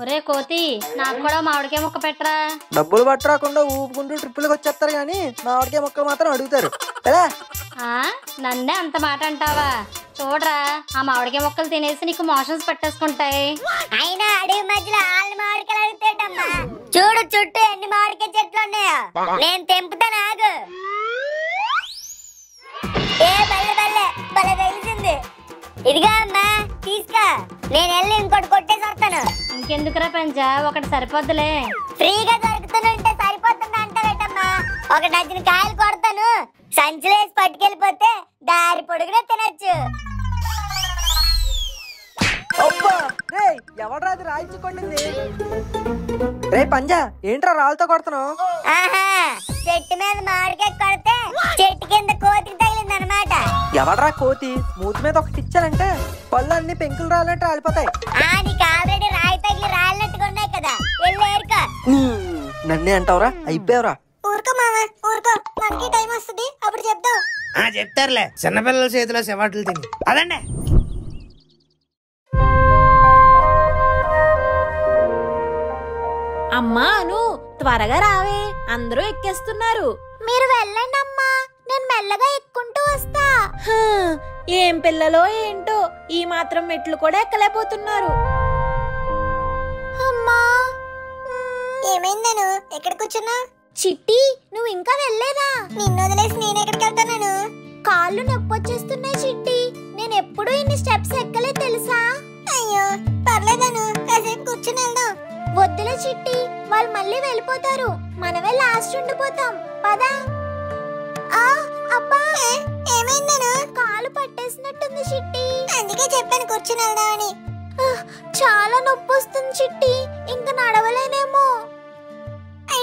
ఒరే కోతి, నాకు కూడా మామిడికాయ ముక్క పెట్టరా. డబ్బులు పట్టరాకుండా ఊపుకుంటూ ట్రిప్పులకు వచ్చేస్తారు గానీ మామిడికాయ ముక్కలు మాత్రం అడుగుతారు కదా. నన్నే అంత మాట అంటావా? చూడరా, ఆ మామిడికాయ ముక్కలు తినేసి నీకు మోషన్స్ పట్టేసుకుంటాయి. అయినా అడవి మధ్యలో ఆళ్ళ మామిడికాయలు అడుగుతాడమ్మా. చూడు చుట్టూ ఎన్ని మామిడికాయ చెట్లు ఉన్నాయో, నేను తెంపుతాను, ఆగు. ఏ బల్లె బల్లె బల్లె తెలిసింది. ఇదిగా అమ్మా, తీసుకో, నేను వెళ్ళి ఇంకోటి కొట్టేసి వస్తాను. ఇంకెందుకురా పెంచా, ఒకటి సరిపోద్దులే. ఫ్రీగా దొరుకుతుంటే సరిపోతుంది అంటారేటమ్మా. ఒక డజన్ కాయలు కొడతాను, సంచులేసి పట్టుకెళ్ళిపోతే దారి పొడుగునే తినచ్చు. ఎవడ్రా అది రాయించుకోండి? రే పంజా, ఏంట్రా రాళ్ళతో కొడుతున్నావు? ఆహా, చెట్టు మీద మామిడికాయ కొడితే చెట్టు కింద కోతికి తగిలింది అనమాట. ఎవడ్రా కోతి? మూతి మీద ఒకటి ఇచ్చానంటే పళ్ళు అన్ని పెంకులు రాలంటే రాలిపోతాయి. నీకు ఆల్రెడీ రాయి తగిలి రాలినట్టుగా ఉన్నాయి కదా, వెళ్ళి ఏరుకో. నన్నే అంటావురా? అయిపోయావురా. ఊరుకో మామ, ఊరుకో, మనకి టైం వస్తుంది, అప్పుడు చెప్తావు. చెప్తారులే, చిన్నపిల్లల చేతిలో సెవాట్లు తిని. అదండి. అమ్మా అను, త్వరగా రావే, అందరూ ఎక్కేస్తున్నారు. మీరు వెళ్ళండి అమ్మా, నేను మెల్లగా ఎక్కుంటూ వస్తా. ఏం పిల్లలో ఏంటో, ఈ మాత్రం మెట్లు కూడా ఎక్కలేకపోతున్నారు. అమ్మా, ఏమైందను? ఎక్కడ కూర్చున్నా? చిట్టి, నువ్వు ఇంకా వెళ్ళలేదా? నిన్ను వదిలేసి నేను ఎక్కడికి వెళ్తాను? కాళ్ళు నొప్పి వచ్చేస్తున్నాయి చిట్టి, నేను ఎప్పుడూ ఇన్ని స్టెప్స్ ఎక్కలే తెలుసా? అయ్యో పర్లేదను, కాసేపు కూర్చుని వెళ్దాం. వద్దులే చిట్టి, వాళ్ళు మళ్ళీ వెళ్ళిపోతారు, మనమే లాస్ట్ ఉండిపోతాం, పదా. అబ్బా, ఏమైందను? కాలు పట్టేసినట్టుంది చిట్టి, అందుకే చెప్పాను కూర్చుని వెళ్దామని. చాలా నొప్పి వస్తుంది చిట్టి, ఇంకా నడవలేనేమో.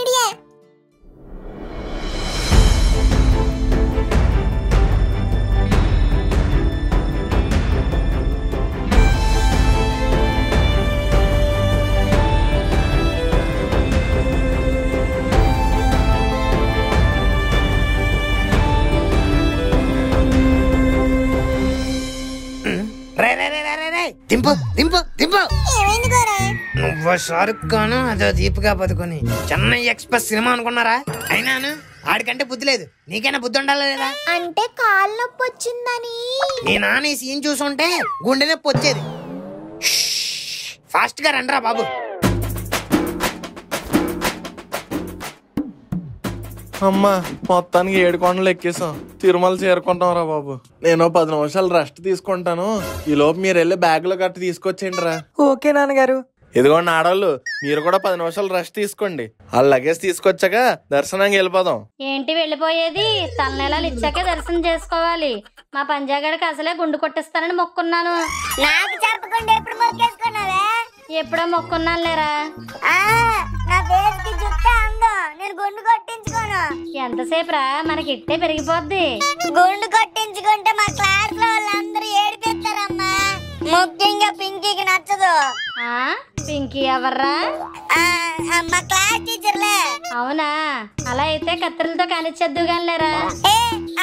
ఐడియా. దింపు దింపు దింపు. ఏమైంది గోరా? నువ్వు షారుఖ్ ఖాన్, అదో దీపికా పదుకొని చెన్నై ఎక్స్ప్రెస్ సినిమా అనుకున్నారా? అయినాను ఆడికంటే బుద్ధి లేదు, నీకైనా బుద్ధి ఉండాలి లేదా? అంటే కాలు నొప్పి వచ్చిందని. నీ నాన్న ఈ సీన్ చూసుంటే గుండె నొప్పి వచ్చేది. ఫాస్ట్ గా రండ్రా బాబు. అమ్మా మొత్తానికి 7 కొండలు ఎక్కేసాం. తిరుమల చేరుకుంటాం రా బాబు. నేను 10 నిమిషాలు రెస్ట్ తీసుకుంటాను. ఈ లోపు మీరు వెళ్ళి బ్యాగ్ లో గట్టి తీసుకొచ్చేయండి రా. ఓకే నాన్నగారు. ఇదిగోండి ఆడవాళ్ళు, మీరు కూడా 10 నిమిషాలు రెస్ట్ తీసుకోండి. ఆ లగేజ్ తీసుకొచ్చాక దర్శనానికి వెళ్ళిపోదాం. ఏంటి వెళ్ళిపోయేది? తలనెలాలు ఇచ్చాకే దర్శనం చేసుకోవాలి. మా పంజాగడికి అసలే గుండు కొట్టిస్తానని మొక్కున్నాను. నాకు చెప్పకుండా ఎప్పుడు మొక్కేసుకున్నావే? ఎప్పుడో మొక్కున్నాను లేరా. నా ఫేస్ కి జుట్టే అందం, నేను గుండు కొట్టించుకోను. ఎంతసేపు రా, మనకి ఇట్టే పెరిగిపోద్ది. గుండు కొట్టించుకుంటే మా క్లాస్ లో వాళ్ళందరూ ఏడిపిస్తారమ్మా. ముఖ్యంగా పింకీకి నచ్చదు. పింకీ ఎవర్రా? మా క్లాస్ టీచర్లే. అవునా? అలా అయితే కత్తిరలతో కానిచ్చేద్దు గానిలేరా.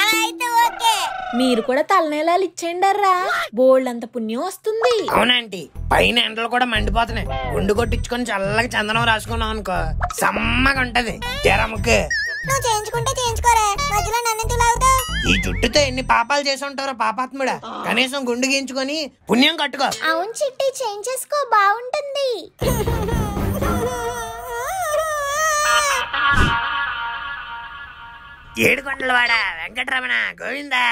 అలా అయితే ఓకే. మీరు కూడా తలనేలాలు ఇచ్చేయండర్రా, బోల్డ్ అంత పుణ్యం వస్తుంది. అవునంటీ, పైన ఎండలు కూడా మండిపోతున్నాయి. గుండు కొట్టించుకొని చల్లగా చందనం రాసుకున్నాం అనుకో, సమ్మగా ఉంటది. జరముకు నువ్వు చేయించుకుంటే చేయించుకోరా, మధ్యలో నన్నెందుకు లాగుతావు? ఈ జుట్టుతో ఎన్ని పాపాలు చేసి ఉంటారో పాపాత్ముడా. కనీసం గుండు గీయించుకొని పుణ్యం కట్టుకో. అవును చిట్టి, చేయించేసుకో, బాగుంటుంది. ఏడుకొండలవాడ వెంకటరమణ గోవిందా.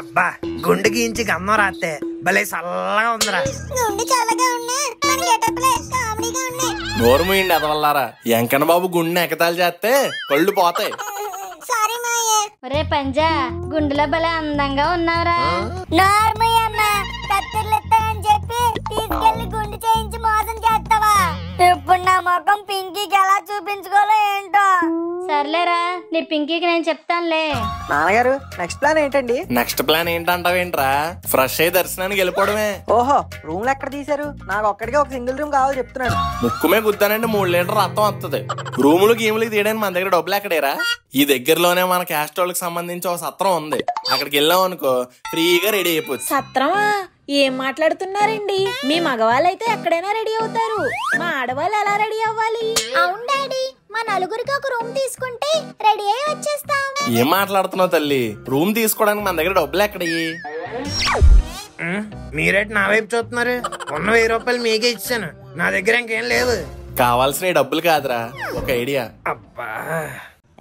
అబ్బా, గుండు గీయించి గమ్మం రాస్తే భలే చల్లగా ఉందిరా. గుండు చల్లగా ఉన్నా మన గెటప్లే కామెడీగా ఉన్నాయి. నోరు మూయండి ఎదవల్లారా. వెంకన్న బాబు గుండెని ఎకతాలు చేస్తే కళ్ళు పోతాయి. సారీ మాయే. ఒరే పంజా, గుండెలో భలే అందంగా ఉన్నావురా. నార్మయ్యమ్మ, కత్తిర్లు ఇస్తానని చెప్పి తీసుకెళ్లి గుండు చేయించి మోసం చేస్తావా? ఇప్పుడు నా ముఖం పింకీకి ఎలా చూపించుకోవాలో ఏంటో. సర్లేరా, నీ పింకీకి నేను చెప్తానులే. నాన్నగారు నెక్స్ట్ ప్లాన్ ఏంటండి? నెక్స్ట్ ప్లాన్ ఏంటంటావేంట్రా? ఫ్రెష్ అయ్యి దర్శనానికి వెళ్ళిపోవడమే. ఓహో, రూమ్ లో ఎక్కడ తీశారు? నాకు ఒక్కడికి ఒక సింగిల్ రూమ్ కావాలి చెప్తున్నాడు. ముక్కుమే గుద్దానంటే 3 లీటర్ రక్తం వస్తుంది. రూములు గీములు తీయడానికి మన దగ్గర డబ్బులు ఎక్కడేరా? ఈ దగ్గరలోనే మన క్యాస్ట్ వాళ్ళకి సంబంధించి ఒక సత్రం ఉంది. అక్కడికి వెళ్ళాం అనుకో, ఫ్రీగా రెడీ అయిపోతుంది. సత్రమా? ఏం మాట్లాడుతున్నారండి? మీ మగవాళ్ళైతే ఎక్కడైనా రెడీ అవుతారు, మా ఆడవాళ్ళు ఎలా రెడీ అవ్వాలి? అవును డాడీ, మా నలుగురికి ఒక రూమ్ తీసుకుంటే రెడీ అయ్యి వచ్చేస్తాం. ఏం మాట్లాడుతున్నావు తల్లి? రూమ్ తీసుకోవడానికి మన దగ్గర డబ్బులు ఎక్కడయ్యి? మీరేటి నా వైపు చూస్తున్నారు? ఉన్న 1000 రూపాయలు మీకే ఇచ్చాను, నా దగ్గర ఇంకేం లేవు. కావాల్సిన డబ్బులు కాదురా, ఒక ఐడియా. అబ్బా,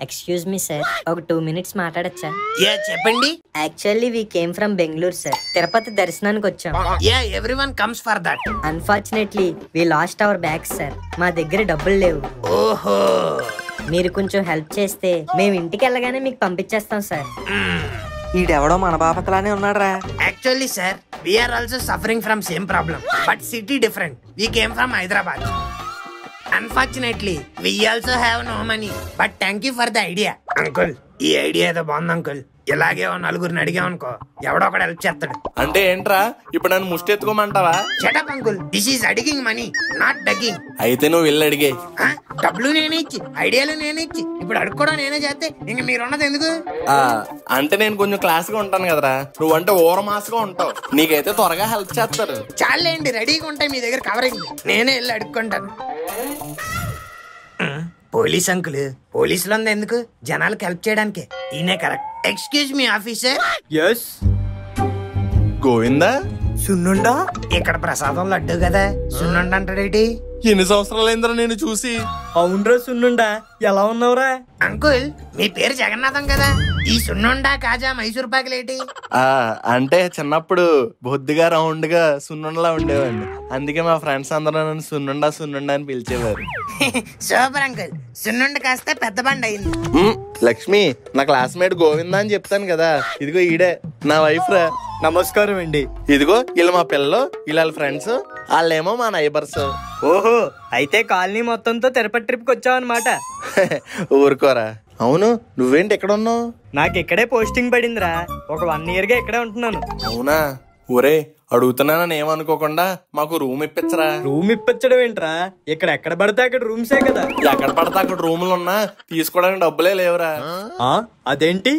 ఎక్స్క్యూజ్ మీ సార్, ఒక 2 minutes మాట్లాడచ్చా? చెప్పండి. Actually we came from Bengaluru sir. తిరుపతి దర్శనానికి వచ్చాం. Everyone comes for that. Unfortunately we lost our bags sir. మా దగ్గర డబ్బులు లేవు. ఓహో, మీరు కొంచెం హెల్ప్ చేస్తే మేము ఇంటికి వెళ్ళగానే మీకు పంపించేస్తాం సార్. ఈడెవడో మన బాపతలానే ఉన్నాడ్రా. Actually sir, we are also suffering from same problem, but city different. We came from Hyderabad. Unfortunately, we also have no money, but thank you for the idea. Uncle, ఈ ఐడియా ఏదో బాగుంది uncle. ఇలాగే 4 అడిగాం అనుకో, ఎవడో ఒకడు help చేస్తాడు. అంటే ఏంట్రా, ఇప్పుడు నన్ను ముష్టి ఎత్తుకోమంటావా? షటప్ అంకుల్, దిస్ ఈస్ అడిగింగ్ మనీ, నాట్ బెగ్గింగ్. అయితే నువ్వు వెళ్ళి అడిగే. డబ్బులు నేనే ఇచ్చి, ఐడియాలు నేనే ఇచ్చి, ఇప్పుడు అడుక్కోవడం నేనే చేస్తే ఇంక మీరున్నది ఎందుకు? అంటే నేను కొంచెం క్లాస్ గా ఉంటాను కదరా, నువ్వంటే ఓర మాస్గా ఉంటావు. నీకైతే త్వరగా హెల్ప్ చేస్తారు. చాలండి, రెడీగా ఉంటాయి మీ దగ్గర కవరింగ్, నేనే వెళ్ళి అడుక్కుంటాను. పోలీస్ అంకుల్, పోలీసులు ఉంది ఎందుకు? జనాలకు హెల్ప్ చేయడానికి. ఈయనే correct. Excuse me officer. Yes Govinda, సున్నుండా? ఇక్కడ ప్రసాదం లడ్డు కదా, సున్నుండ అంటాడేటి? ఎన్ని సంవత్సరాలైందిరా నేను చూసి. అవునరా సున్నుండా, ఎలా ఉన్నావురా? అంకుల్, మీ పేరు జగన్నాథం కదా, ఈ సున్నుండ కాజా మైసూర్ పాకులేటి? అంటే చిన్నప్పుడు బొద్దుగా రౌండ్ గా సున్నుండలా ఉండేవాడిని. అందుకే మా ఫ్రెండ్స్ అందరూ నన్ను సున్నుండా సున్నుండా అని పిలిచేవారు. సూపర్ అంకుల్, సున్నుండ కాస్త పెద్ద బండి అయింది. లక్ష్మి, నా క్లాస్మేట్ గోవిందా అని చెప్తాను కదా, ఇదిగో ఈడే నా వైఫ్ రా. నమస్కారం అండి. ఇదిగో వీళ్ళు మా పిల్లలు, వీళ్ళ ఫ్రెండ్స్, వాళ్ళేమో మా నైబర్స్. ఓహో, అయితే కాలనీ మొత్తంతో తిరుపతి ట్రిప్ కి వచ్చావు అనమాట. ఊరుకోరా. అవును, నువ్వేంటి ఎక్కడ ఉన్నావు? నాకు ఇక్కడే పోస్టింగ్ పడిందిరా, ఒక 1 year గా ఇక్కడే ఉంటున్నాను. అవునా? ఒరే, అడుగుతున్నానని ఏమనుకోకుండా మాకు రూమ్ ఇప్పించరా. రూమ్ ఇప్పించడం ఏంట్రా, ఇక్కడ ఎక్కడ పడితే అక్కడ రూమ్సే కదా. ఎక్కడ పడితే అక్కడ రూములు ఉన్నా తీసుకోవడానికి డబ్బులే లేవురా. అదేంటి?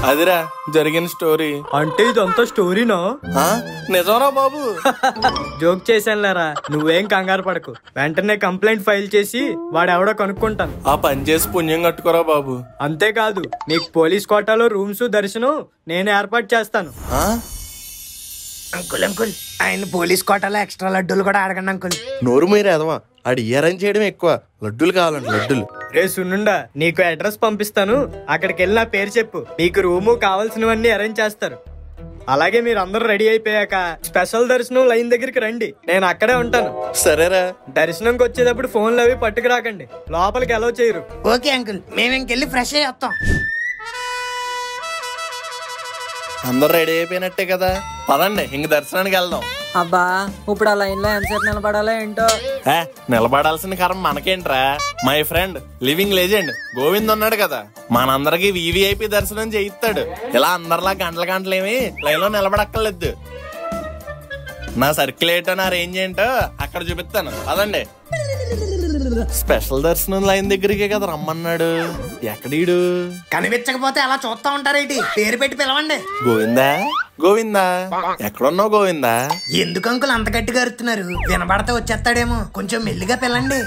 అదిరా జరిగిన స్టోరీ. అంటే ఇదంతా స్టోరీనా? నిజంరా బాబు. జోక్ చేశానులేరా, నువ్వేం కంగారు పడకు. వెంటనే కంప్లైంట్ ఫైల్ చేసి వాడెవడో కనుక్కుంటాను. ఆ పని చేసి పుణ్యం కట్టుకోరా బాబు. అంతేకాదు నీకు పోలీస్ కోటాలో రూమ్స్ దర్శనం నేను ఏర్పాటు చేస్తాను. అంకుల్ అంకుల్ ఆయన పోలీస్ కోటాలో ఎక్స్ట్రా లడ్డూలు కూడా అడగండి అంకుల్. నోరు మీరు ఎదవా, ఆడు అరేంజ్ చేయడం ఎక్కువ, లడ్డూలు కావాలండి లడ్డూలు. రే సున్నుండా, నీకు అడ్రస్ పంపిస్తాను, అక్కడికి వెళ్ళి నా పేరు చెప్పు, నీకు రూము కావాల్సినవన్నీ అరేంజ్ చేస్తారు. అలాగే మీరు అందరూ రెడీ అయిపోయాక స్పెషల్ దర్శనం లైన్ దగ్గరికి రండి, నేను అక్కడే ఉంటాను. సరేరా. దర్శనంకి వచ్చేటప్పుడు ఫోన్లు అవి పట్టుకురాకండి, లోపలికి అలౌ చేయరు. ఓకే అంకుల్, మేము ఇంకెళ్ళి ఫ్రెష్ అయ్యి వస్తాం. అందరు రెడీ అయిపోయినట్టే కదా, పదండి ఇంక దర్శనానికి వెళ్దాం. అబ్బా ఇప్పుడు ఆ లైన్ లో ఎంతసేపు నిలబడాలో ఏంటో. నిలబడాల్సిన కారణం మనకేంట్రా, my friend living legend Govind ఉన్నాడు కదా, మనందరికి వివిఐపి దర్శనం చేయిస్తాడు. ఇలా అందరిలా గంటలేమి లైన్ లో నిలబడక్కర్లేదు. నా సర్కిల్ ఏంటో నా రేంజ్ ఏంటో అక్కడ చూపిస్తాను, పదండి. స్పెషల్ దర్శనం లైన్ దగ్గరికే కదా రమ్మన్నాడు, ఎక్కడీడు? కనిపించకపోతే అలా చూస్తా ఉంటారేంటి, పేరు పెట్టి పిలవండి. గోవిందా గోవిందా, ఎక్కడున్నావు గోవిందా? ఎందుకు అంకుల్ అంత గట్టిగా అరుతున్నారు? వినబడితే వచ్చేస్తాడేమో, కొంచెం మెల్లిగా పిల్లండి.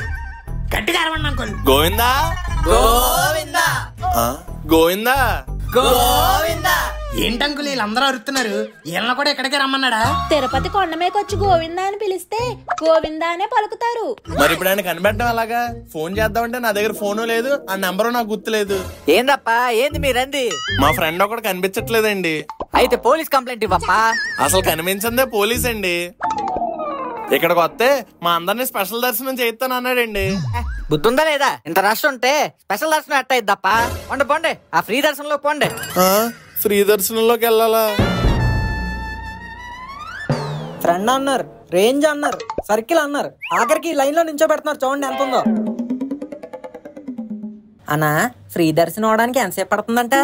గట్టిగా అరవండి అంకుల్. గోవిందా గోవిందా గోవిందా గోవిందా. ఏంటంకుల్ వీళ్ళందరూ అరుతున్నారు, వీళ్ళని కూడా ఎక్కడికి రమ్మన్నాడా? తిరుపతి కొండ మీదకొచ్చి గోవిందా అని పిలిస్తే గోవిందా అనే పలుకుతారు. మరి ఇప్పుడు ఆయన కనిపెట్టడం అలాగా? ఫోన్ చేద్దామంటే నా దగ్గర ఫోను లేదు, ఆ నెంబరు నాకు గుర్తులేదు. ఏందప్పా ఏంది మీరంది? మా ఫ్రెండ్ ఒకటి కనిపించట్లేదండి. అయితే పోలీస్ కంప్లైంట్ ఇవ్వప్పా. అసలు కనిపించిందే పోలీస్ అండి. ఇక్కడికి వస్తే మా అందరినీ స్పెషల్ దర్శనం చేయిస్తాను అన్నాడండి. బుద్ధుందా లేదా? ఇంత రష్ ఉంటే స్పెషల్ దర్శనం ఎట్ట ఇద్దప్ప? పోండి పోండి, ఆ ఫ్రీ దర్శనంలో పోండి. ఫ్రీ దర్శనంలోకి వెళ్ళాలా? ఫ్రెండ్ అన్నారు, రేంజ్ అన్నారు, సర్కిల్ అన్నారు, ఆఖరికి లైన్ లో నించో పెడుతున్నారు. చూడండి ఎంత ఉందో. అన్నా ఫ్రీ దర్శనం అవడానికి ఎంతసేపు పడుతుందంట?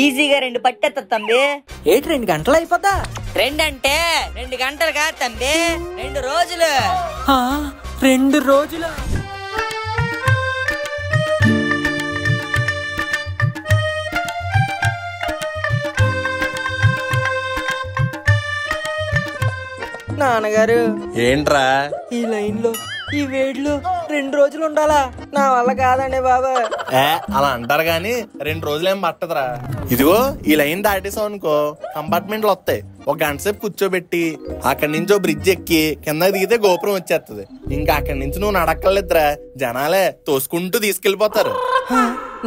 ఈజీగా 2 పట్టేస్తా తంబి. ఏంటి 2 గంటలు అయిపోతా? 2 అంటే 2 గంటలు కాదు తంబి, 2 రోజులు. 2 రోజులు? నాన్నగారు ఏంట్రా ఈ లైన్ లో ఈ వేడిలో 2 రోజులు ఉండాలా? నా వల్ల కాదండి బాబా. అలా అంటారు గాని 2 రోజులేం పట్టదురా. ఇదిగో ఈ లైన్ దాటేసావు అనుకో కంపార్ట్మెంట్లు వస్తాయి, 1 గంట సేపు కూర్చోబెట్టి అక్కడి నుంచి బ్రిడ్జ్ ఎక్కి కింద దిగితే గోపురం వచ్చేస్తుంది. ఇంకా అక్కడి నుంచి నువ్వు నడక్కర్లేదురా, జనాలే తోసుకుంటూ తీసుకెళ్లిపోతారు.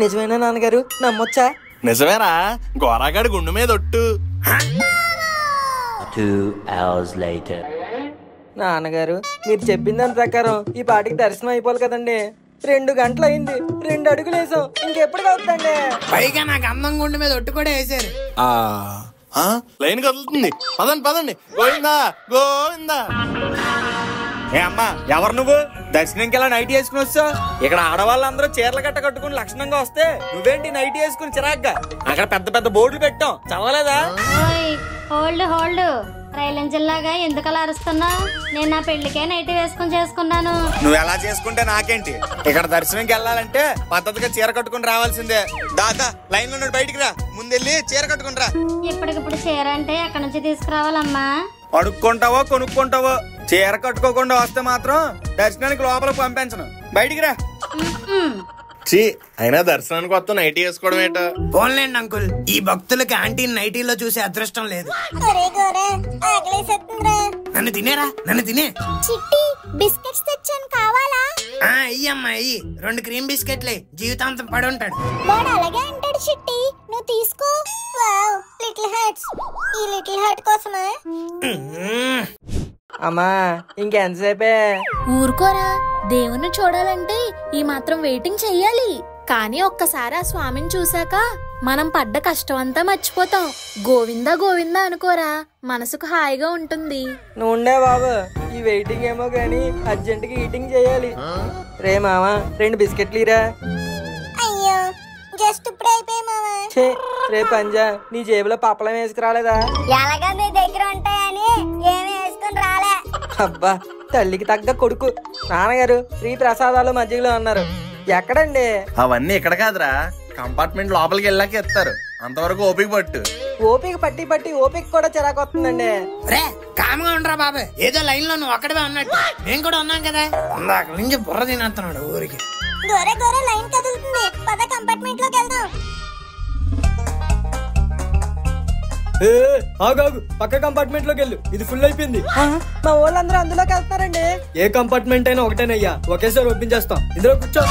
నిజమేనా నాన్నగారు? నమ్మొచ్చా? నిజమేరా, గోరాగాడి గుండు మీద ఒట్టు. 2 hours later. నాన్నగారు మీరు చెప్పిన దాని ప్రకారం ఈ పాటికి దర్శనం అయిపోవాలి కదండి. 2 గంటలు అయింది, 2 అడుగులు వేసాం, ఇంకెప్పుడు అవుతుందండి? పైగా నాకు అందం గుండె మీద ఒట్టు కూడా వేసారు. లైన్ కదులుతుంది, పదండి పదండి. గోవిందా గోవిందా. ఏ అమ్మా, ఎవరు నువ్వు? దర్శనంకి ఎలా నైట్ వేసుకుని వస్తావు? ఇక్కడ ఆడవాళ్ళందరూ చీరలు గట్ట కట్టుకుని లక్షణంగా వస్తే నువ్వేంటి నైట్ వేసుకుని చిరాగ్గా? అక్కడ పెద్ద పెద్ద బోర్డులు పెట్టాం, చదవలేదా? హోల్డ్ రైలు ఇంజిన్ లాగా ఎందుకు అలా అరుస్తున్నా? నేను నా పెళ్లికే నైట్ వేసుకుని చేసుకున్నాను. నువ్వు ఎలా చేసుకుంటే నాకేంటి? ఇక్కడ దర్శనంకి వెళ్ళాలంటే పద్ధతిగా చీర కట్టుకుని రావాల్సిందే. దాదా లైన్ లో బయటికి రా, ముందెళ్ళి చీర కట్టుకుని రా. ఇప్పటికిప్పుడు చీర అంటే అక్కడ నుంచి తీసుకురావాలమ్మా. అడుక్కుంటావో కొనుక్కుంటావో, చీర కట్టుకోకుండా వస్తే మాత్రం దర్శనానికి లోపలికి పంపించను, బయటికి రా. అయినా దర్శనానికి వస్తా నైట్ వేసుకోవడం ఏంటో. పోన్లేండి అంకుల్, ఈ భక్తులకి ఆంటీ నైటీలో చూసే అదృష్టం లేదు. నన్ను తినేరా, నన్ను తినే. చిట్టి బిస్కెట్స్ తెచ్చాను, కావాలా? అయ్యమ్మా అయ్యి, 2 క్రీమ్ బిస్కెట్లే, జీవితాంతం పడి ఉంటాడు. వాడు అలాగే అంటాడు చిట్టి, నువ్వు తీసుకో. Wow, little hearts. ఈ లిటిల్ హార్ట్ కోసమా? అమ్మా ఇంకెంతసేపే? ఊరుకోరా, దేవుణ్ణి చూడాలంటే ఈ మాత్రం వెయిటింగ్ చెయ్యాలి. కానీ ఒక్కసారి ఆ స్వామిని చూసాక మనం పడ్డ కష్టం అంతా మర్చిపోతాం. గోవిందా గోవిందా అనుకోరా, మనసుకు హాయిగా ఉంటుంది. నువ్వుండే బాబు, ఈ వెయిటింగ్ ఏమో గానీ అర్జెంట్ గా ఈటింగ్ చేయాలి. రే మావా 2 బిస్కెట్లు ఇరా. అయ్యో జస్ట్ ఇప్పుడే అయిపోయి మావా. రే పంజా, నీ జేబులో పప్పలం వేసుకురాలేదా? ఎలాగా మీ దగ్గర ఉంటాయని ఏమి వేసుకుని రాలే. అబ్బా తల్లికి తగ్గ కొడుకు. నాన్నగారు ఫ్రీ ప్రసాదాలు మధ్యలో అన్నారు, ఎక్కడండి? అవన్నీ ఇక్కడ కాదురా, కంపార్ట్మెంట్ లోపలికి వెళ్ళాక ఇస్తారు. అంతవరకు ఓపిక పట్టు. ఓపిక పట్టి పట్టి ఓపిక కూడా చిరాకు వస్తుందండి. రే కామ్గా ఉండరా బాబు, ఏదో లైన్ లో నువ్వు ఒక్కడే ఉన్నట్టు మేము కూడా ఉన్నాం కదా. అక్కడి నుంచి బుర్ర తినేస్తున్నాడు ఊరికి. గోరే గోరే లైన్ కదులుతుంది, పద కంపార్ట్మెంట్ లోకి వెళ్దాం. ఆగాగు, పక్క కంపార్ట్మెంట్ లోకి వెళ్ళు, ఇది ఫుల్ అయిపోయింది. మా వాళ్ళందరూ అందులోకి వెళ్తున్నారండి. ఏ కంపార్ట్మెంట్ అయినా ఒకటేనయ్యా, ఒకేసారి ఒప్పించేస్తాం. ఇందులో కూర్చో.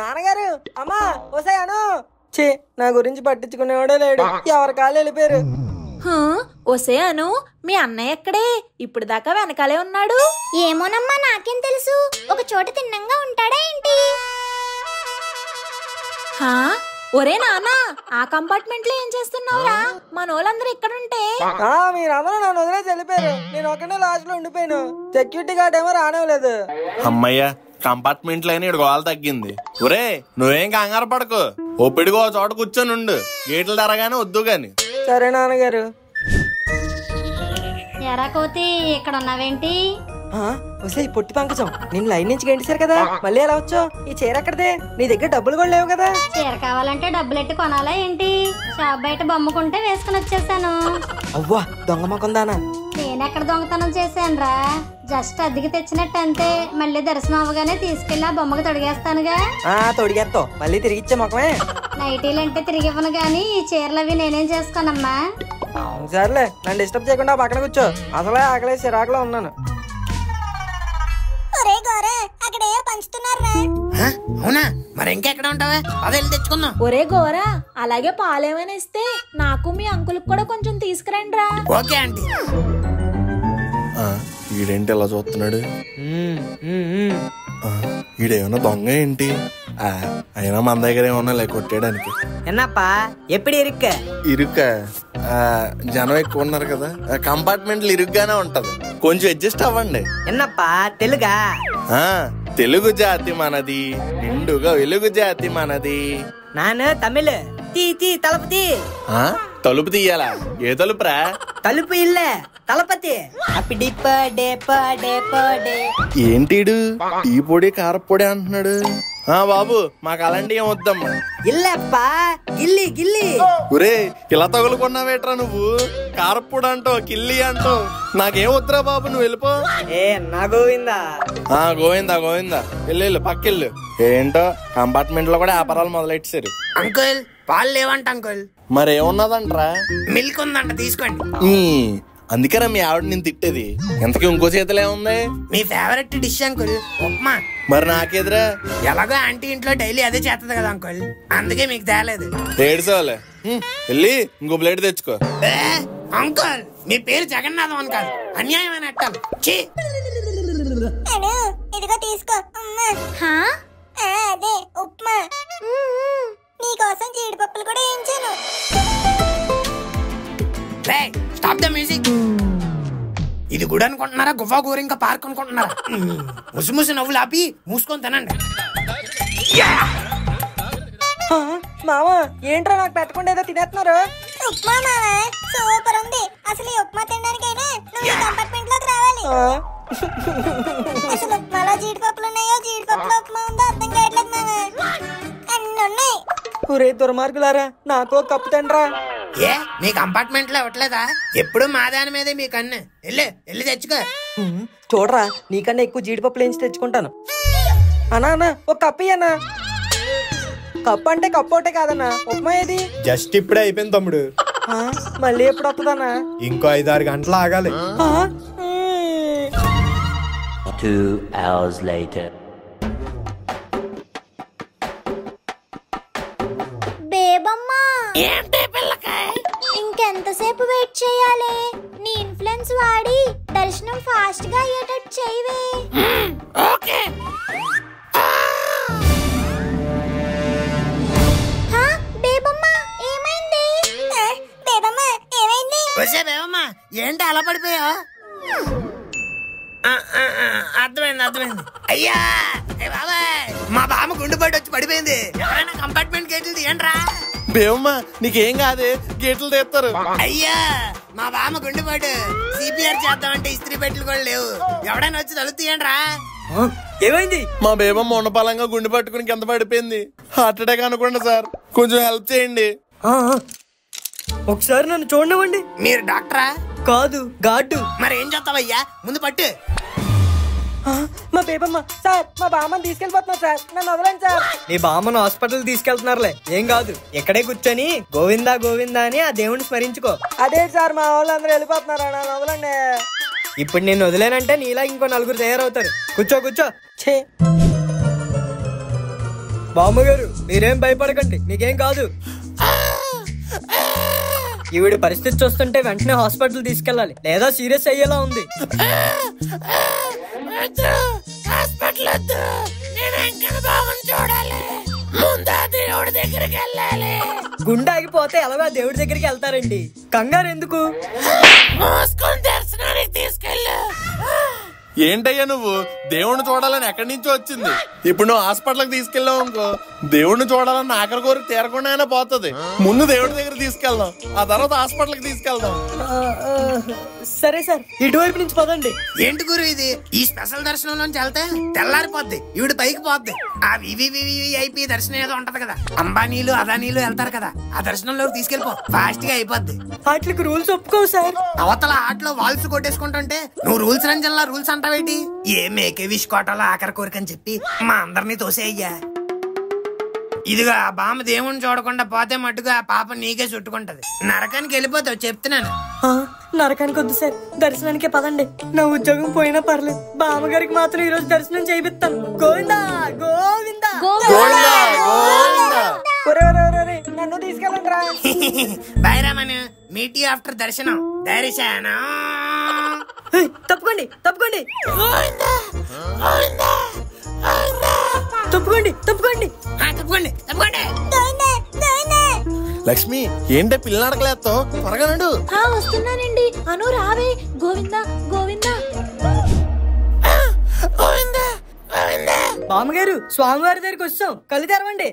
నాన్నగారు, అమ్మా వసాయను. ఛీ, నా గురించి పట్టించుకునేవాడే లేడు, ఎవరి కాళ్ళు వెళ్ళిపోయారు. ఒసే అను, మీ అన్నయ్య ఎక్కడే? ఇప్పుడు దాకా వెనకాలే ఉన్నాడు. ఏమోనమ్మా, నాకేం తెలుసు. ఒక చోట తిన్నంగా ఉంటాడా ఏంటి? ఒరే నాన్న, ఆ కంపార్ట్మెంట్ లో ఏం చేస్తున్నావురా? మనోళ్ళందరూ ఎక్కడుంటే మీరందరూ నన్ను వదిలేసి వెళ్ళిపోయారు. నేను ఒకనే లాస్ట్ లో ఉండిపోయాను. సెక్యూరిటీ గార్డ్ ఏమో రానివ్వలేదు. అమ్మయ్యా, కంపార్ట్మెంట్ లో ఇక్కడ గోల తగ్గింది. ఒరే నువ్వేం కంగారు పడకు, ఒప్పిడిగా ఒక చోట కూర్చొని ఉండు. గేట్లు తరగానే వద్దు గాని. సరే నాన్నగారు. ఎరా కోతి, ఇక్కడ ఉన్నావేంటి? వసే పొట్టి పంకజం, నేను లైన్ నుంచి గంటేశారు కదా, మళ్ళీ ఎలా వచ్చావు? ఈ చీర ఎక్కడదే? నీ దగ్గర డబ్బులు కూడా లేవు కదా. చీర కావాలంటే డబ్బులు ఎట్టి కొనాలా ఏంటి? షాప్ బయట బొమ్మకుంటే వేసుకుని వచ్చేసాను. అవ్వా దొంగ మొకందానా. నేనెక్కడ దొంగతనం చేశానురా, జస్ట్ అద్దెకి తెచ్చినట్టు అంతే. మళ్ళీ దర్శనం అవ్వగానే తీసుకెళ్ళి ఆ బొమ్మకు తొడిగేస్తానుగా. తొడిగేస్తావు, మళ్ళీ తిరిగి ఇచ్చే మొకమే. నైటీలు అంటే తిరిగి ఇవ్వను గానీ ఈ చీరలు అవి నేనేం చేసుకోనమ్మా. సర్లే, నన్ను డిస్టర్బ్ చేయకుండా పక్కన కూర్చో. అసలే ఆకలే చిరాకులో ఉన్నాను. అక్కడే పంచుతున్నారా? అవునా, మరి ఇంకెక్కడ ఉంటావా? అదే తెచ్చుకుందాం. ఒరే గోరా, అలాగే పాలేమైనా ఇస్తే నాకు మీ అంకుల్ కూడా కొంచెం తీసుకురండి రా. Okay aunty. ఈడేంటి ఎలా చూస్తున్నాడు? ఈడేమన్నా దొంగ ఏంటి? అయినా మన దగ్గర ఏమన్నా లే కొట్టేయడానికి. ఎన్నప్పా ఎప్పుడు ఇరుక్క జనం ఎక్కువ ఉన్నారు కదా, కంపార్ట్మెంట్లు ఇరుగ్గానే ఉంటది. కొంచెం అడ్జస్ట్ అవ్వండి. ఎన్నప్పా తెలుగా? తెలుగు జాతి మనది, నిండుగా వెలుగు జాతి మనది. నాను తమిళ్. తీ తలపతి. తలుపు తీయాలా? ఏ తలుపురా? తలుపు ఇల్లే తలపతి. ఏంటిడు టీ పొడి కారపొడి అంటున్నాడు? బాబు మాకు అలాంటి ఏం వద్దమ్మా. ఇల్లప్పా గిల్లి గిల్లి. ఒరే ఇలా తగులుకున్నావేట్రా నువ్వు? కారపొడి అంటావు, కిల్లి అంటావు. నాకేం వద్దురా బాబు, నువ్వు వెళ్ళిపో. నా గోవిందా. గోవిందా గోవిందా, వెళ్ళు పక్కెళ్ళు. ఏంటో కంపార్ట్మెంట్ లో కూడా వ్యాపారాలు మొదలెట్టారు. అంకుల్ పాలు లేవంట అంకుల్. మరేమున్నదంట్రా? మిల్క్ ఉందంట, తీసుకోండి. అందుకేనా మీ ఆవిడ నేను తిట్టేది. ఎంతకీ ఇంకో చేతిలో ఏముంది? మీ ఫేవరెట్ డిష్ అంకుల్, ఉప్మా. మరి నాకెదురా? ఎలాగో ఆంటీ ఇంట్లో డైలీ అదే చేస్తుంది కదా అంకుల్, అందుకే మీకు తేలేదు. ఏడుకోవాలి, వెళ్ళి ఇంకో ప్లేట్ తెచ్చుకో. అంకుల్ మీ పేరు జగన్నాథం అని కాదు, అన్యాయమైన అట్టాలి. ఇదిగో తీసుకో. అదే ఉప్మా. నీకోసం జీడిపప్పులు కూడా వేయించాను. Stop the music. ఇది గుడి అనుకుంటున్నారా, గువ్వా గోరింక పార్క్ అనుకుంటున్నారా? ముసి నవ్వులు ఆపి మూసుకొని తినండి. మావా ఏంట్రా నాకు పెట్టకుండా ఏదో తినేస్తున్నారు? ఉప్మా మావా, సూపర్ ఉంది. అసలు ఈ ఉప్మా తినడానికైనా నువ్వు ఈ కంపార్ట్మెంట్ లోకి రావాలి. అసలు ఉప్మాలో జీడిపప్పులు ఉన్నాయో, జీడిపప్పులో ఉప్మా ఉందో అర్థం కావట్లేదు మావా. అన్ని ఉన్నాయి. ఒరే దుర్మార్గులారా, నాకు కప్పు తండ్రా. ఏ మీ కంపార్ట్మెంట్ లో ఇవ్వట్లేదా? ఎప్పుడు మా దాని మీదే మీ కన్ను. వెళ్ళి తెచ్చుకో. చూడరా, నీకన్నా ఎక్కువ జీడిపప్పులు వేయించి తెచ్చుకుంటాను. అన్నా ఒక కప్పు ఇయ్యన్నా. కప్పు అంటే కప్పు ఒకటే కాదన్నా, ఉప్మా ఏది? జస్ట్ ఇప్పుడే అయిపోయింది తమ్ముడు. మళ్ళీ ఎప్పుడు వస్తుందన్నా? ఇంకో 5-6 గంటలు ఆగాలి. 2 hours later. బేబమ్మా, ఏంటి పిల్లకాయ? ఇంకెంతసేపు వెయిట్ చేయాలి? నీ ఇన్ఫ్లుయెన్స్ వాడి దర్శనం ఫాస్ట్ గా అయ్యేటట్టు చేయవే. ఓకే. బేబమ్మా ఏమైంది? బేబమ్మా ఏమైంది? వచ్చే బేబమ్మా ఏంటి అలా పడిపోయా? అర్థమైంది. అయ్యా బాబాయ్, మా బామ్మ గుండెపోటు వచ్చి పడిపోయింది. ఎవరైనా కంపార్ట్మెంట్ గేట్లు తీయండిరా. బేవమ్మా నీకేం కాదే, గేట్లు తీస్తారు. అయ్యా మా బామ్మ గుండెపోటు, సిపిఆర్ చేద్దామంటే ఇస్త్రీ పెట్టెలు కూడా లేవు. ఎవడైనా వచ్చి తలుపు తీయండిరా. ఏమైంది? మా బేబమ్మ ఉన్నపాలంగా గుండె పట్టుకుని కింద పడిపోయింది. హార్ట్ అటాక్ అనుకోండి సార్, కొంచెం హెల్ప్ చేయండి. ఒకసారి నన్ను చూడనివ్వండి. మీరు డాక్టరా? కాదు, గార్డు. మరి ఏం చేస్తావయ్యా? ముందు పట్టు. మా బేబమ్మ సార్, మా బామ్మని తీసుకెళ్ళిపోతున్నారు సార్, నన్ను వదలండి సార్. నీ బామ్మను హాస్పిటల్ తీసుకెళ్తున్నారులే, ఏం కాదు. ఎక్కడే కూర్చొని గోవిందా గోవిందా అని ఆ దేవుడిని స్మరించుకో. అదే సార్, మా వాళ్ళందరూ వెళ్ళిపోతున్నారు, నన్ను వదలండి. ఇప్పుడు నేను వదిలేనంటే నీలా ఇంకో నలుగురు తయారవుతారు. కూర్చో కూర్చో. ఛే, బామ్మగారు మీరేం భయపడకండి, మీకేం కాదు. ఈవిడ పరిస్థితి చూస్తుంటే వెంటనే హాస్పిటల్ తీసుకెళ్ళాలి, లేదా సీరియస్ అయ్యేలా ఉంది. గుండె ఆగిపోతే ఎలాగో దేవుడి దగ్గరికి వెళ్తారండి, కంగారు ఎందుకు? ఏంటయ్యా నువ్వు దేవుణ్ణి చూడాలని ఎక్కడి నుంచో వచ్చింది. ఇప్పుడు నువ్వు హాస్పిటల్కి తీసుకెళ్ళావు అనుకో, దేవుణ్ణి చూడాలని ఆఖరి కోరిక తీరకుండా అయినా పోతుంది. ముందు దేవుడి దగ్గర తీసుకెళ్దాం, ఆ తర్వాత హాస్పిటల్కి తీసుకెళ్దాం. సరే సార్, ఇటువైపు నుంచి పదండి. ఏంటి గురు ఇది? ఈ స్పెషల్ దర్శనంలోంచి వెళ్తే తెల్లారిపోద్ది, ఈవిడ పైకి పోద్ది. ఆ వివిఐపి దర్శనం ఏదో ఉంటది కదా, అంబానీలు అదానీలు వెళ్తారు కదా, ఆ దర్శనంలోకి తీసుకెళ్ళిపో, ఫాస్ట్ గా అయిపోద్ది. వాటికి రూల్స్ ఒప్పుకోవు సార్. అవతల ఆటలో వాల్స్ కొట్టేసుకుంటుంటే నువ్వు రూల్స్ రంజన్లా రూల్స్ అంటావేటి? ఏ మేకే విష్ కోటలో ఆఖరి కోరికని చెప్పి మా అందరినీ తోసేయ్యా. ఇదిగా ఆ బామ్మ దేవుణ్ణి చూడకుండా పోతే మట్టుగా ఆ పాప నీకే చుట్టుకుంటది, నరకానికి వెళ్ళిపోతావు చెప్తున్నాను. నరకానికి వద్దు సార్, దర్శనానికే పదండి. నా ఉద్యోగం పోయినా పర్లేదు, బామ్మగారికి మాత్రం ఈ రోజు దర్శనం చేయిస్తాను. గోవిందా గోవిందా నన్ను తీసుకెళ్ళండి రా. బాయ్ రామను, మీట్ యూ ఆఫ్టర్ దర్శనం. దర్శనం. తప్పుకోండి తప్పుకోండి తప్పుకోండి తప్పుకోండి తప్పుకోండి తప్పుకోండి. లక్ష్మి ఏంటే పిల్ల అడగలేస్తావు, త్వరగా నడు. వస్తున్నానండి. అను రావే. గోవిందా గోవిందా. బామ్మగారు స్వామివారి దగ్గరికి వస్తాం, కళ్ళు తెరవండి.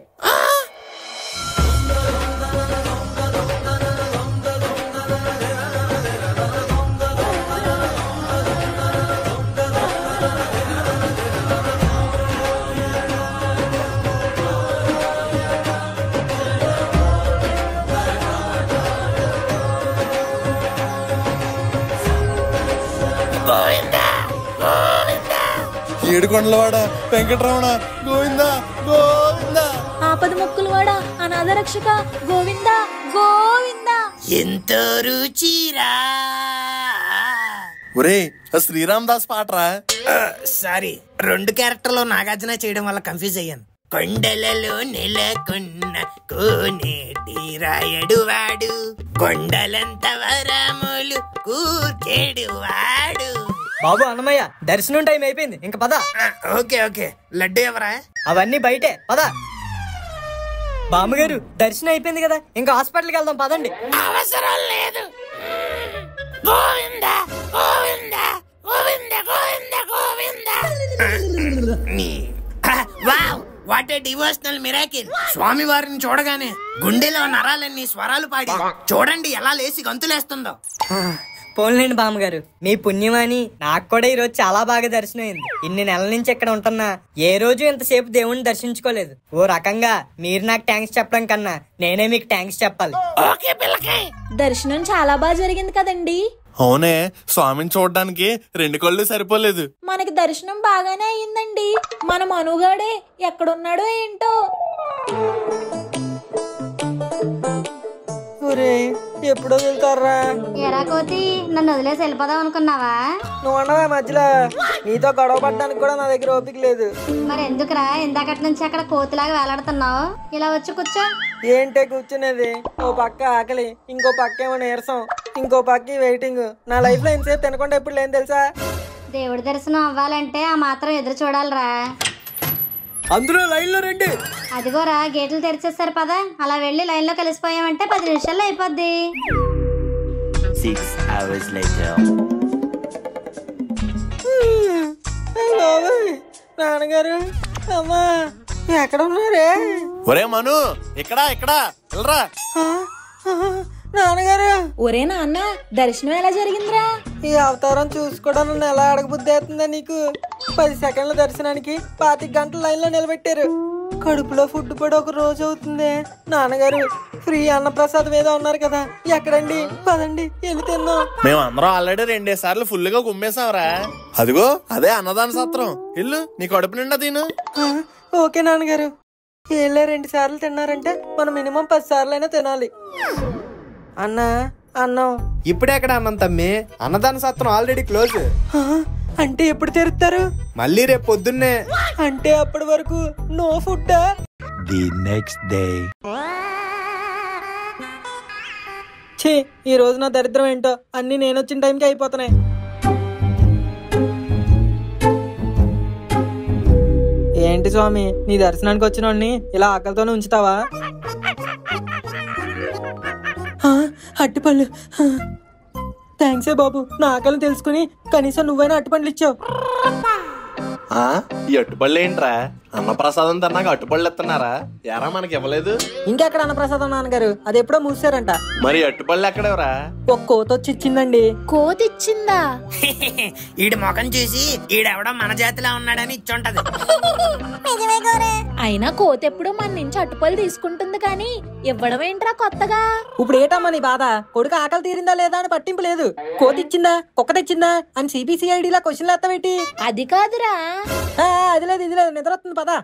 ఏడుకొండలవాడ వెంకటరమణ గోవిందా గోవిందా. ఆపద మొక్కులవాడా, అనాథ రక్షక గోవిందా గోవిందా. ఎంతో రుచిరా. ఒరే శ్రీరామ్ దాస్ పాటరా. సారీ, 2 క్యారెక్టర్లో నాగార్జున చేయడం వల్ల కన్ఫ్యూజ్ అయ్యాను. కొండలలో నెలకొన్న కోనేటి రాయడు వాడు, కొండలంత వరములు కూర్చేడు వాడు. బాబు అన్నమయ్య, దర్శనం టైం అయిపోయింది, ఇంక పద. ఓకే ఓకే, లడ్డు ఎవరా? అవన్నీ బయటే, పద. బామ్మగారు దర్శనం అయిపోయింది కదా, ఇంకా హాస్పిటల్కి వెళ్దాం, పదండి. అవసరం లేదు. Govinda Govinda Govinda Govinda Govinda. Wow, what a devotional miracle. స్వామి వారిని చూడగానే గుండెలో నరాలన్నీ స్వరాలు పాడి చూడండి ఎలా లేసి గంతులేస్తుందో. పోన్లేండి బామ్మగారు, మీ పుణ్యమని నాకు కూడా ఈ రోజు చాలా బాగా దర్శనం అయింది. ఇన్ని నెలల నుంచి ఇక్కడ ఉంటున్నా ఏ రోజు ఇంతసేపు దేవుణ్ణి దర్శించుకోలేదు. ఓ రకంగా మీరు నాకు థ్యాంక్స్ చెప్పడం కన్నా నేనే మీకు థ్యాంక్స్ చెప్పాలి. దర్శనం చాలా బాగా జరిగింది కదండి. అవునే, స్వామిని చూడడానికి 2 కళ్ళు సరిపోలేదు. మనకి దర్శనం బాగానే అయ్యిందండి. మన మనుగాడే ఎక్కడున్నాడో ఏంటో. ఎప్పుడో వెళ్తారా? ఎరా కోతి, నన్ను వదిలేసి వెళ్ళిపోదాం అనుకున్నావా? నువ్వు అన్నవా మధ్యలో, నీతో గొడవ పడడానికి కూడా నా దగ్గర ఓపిక లేదు. మరి ఎందుకురా ఇందాకటి నుంచి అక్కడ కోతిలాగా వేలాడుతున్నావు? ఇలా వచ్చి కూర్చో. ఏంటే కూర్చునేది? ఓ పక్క ఆకలి, ఇంకో పక్క ఏమో నీరసం, ఇంకో పక్క వెయిటింగ్. నా లైఫ్ లో ఇంతసేపు తినకుండా ఎప్పుడు లేని తెలుసా? దేవుడి దర్శనం అవ్వాలంటే ఆ మాత్రం ఎదురు చూడాలిరా. అందరూ లైన్ లో రండి. అదిగోరా గేట్లు తెరిచేస్తారు పదా, అలా వెళ్ళి లైన్ లో కలిసిపోయామంటే 10 నిమిషాల్లో అయిపోద్ది. 6 hours later. నాన్నగారు అమ్మా ఎక్కడ ఉన్నారే? ఒరే మను, ఇక్కడ ఇక్కడ వెళ్ళరా. నాన్నగారు. ఒరే నాన్న, దర్శనం ఎలా జరిగిందిరా? ఈ అవతారం చూసుకోవడం నన్ను ఎలా అడగబుద్ధి అవుతుందా నీకు? 10 సెకండ్ల దర్శనానికి 25 గంటల లైన్లో నిలబెట్టారు. కడుపులో ఫుడ్ పడి ఒక రోజు అవుతుంది. నాన్నగారు ఫ్రీ అన్నప్రసాదం ఏదో ఉన్నారు కదా, ఎక్కడండి? పదండి వెళ్ళి తిందాం. మేమందరం ఆల్రెడీ 2 సార్లు ఫుల్ గా గుమ్మేసాంరా. అదిగో అదే అన్నదాన సత్రం. ఇల్లు నీ కడుపు నిండా తిను. ఓకే నాన్నగారు. ఏళ్ళే 2 సార్లు తిన్నారంటే మనం మినిమం 10 సార్లు అయినా తినాలి. అన్నా అన్నం ఇప్పుడే ఎక్కడ అన్నం తమ్మి? అన్నదాన సత్రం ఆల్రెడీ క్లోజ్. అంటే ఎప్పుడు తెరుస్తారు? మళ్ళీ రేపు పొద్దున్నే. అంటే అప్పటి వరకు no food. The next day. ఛీ, ఈ రోజు నా దరిద్రం ఏంటో, అన్ని నేను వచ్చిన టైంకి అయిపోతున్నాయి. ఏంటి స్వామి, నీ దర్శనానికి వచ్చిన వాడిని ఇలా ఆకలితోనే ఉంచుతావా? అట్టిపళ్ళు. థ్యాంక్సే బాబు, నా ఆకలిని తెలుసుకుని కనీసం నువ్వైనా అట్టిపండ్లు ఇచ్చావు. ఈ అట్టుపళ్ళు ఏంట్రా? అన్నప్రసాదం తిన్నాక అట్టుపళ్ళు ఇస్తున్నారా? ఎరా మనకి ఇవ్వలేదు? ఇంకెక్కడ అన్నప్రసాదం నాన్నగారు, అది ఎప్పుడో మూసారంట. మరి అట్టుపళ్ళు ఎక్కడెవరా? ఒక కోత వచ్చి ఇచ్చిందండి. కోత ఇచ్చిందా? ఈడి ముఖం చూసి ఈడెవడో మన జాతిలో ఉన్నాడని ఇచ్చుంటది. అయినా కోత ఎప్పుడు మన నుంచి అటుపళ్ళు తీసుకుంటుంది కానీ ఇవ్వడం ఏంట్రా కొత్తగా? ఇప్పుడు ఏటమ్మా నీ బాధ? కొడుకు ఆకలి తీరిందా లేదా అని పట్టింపు లేదు. కోత ఇచ్చిందా కుక్క తెచ్చిందా అని సిబిసిఐడిలా క్వశ్చన్లు ఎత్తబెట్టి. అది కాదురా. అది లేదు ఇది లేదు, నిద్ర వస్తుంది పదా.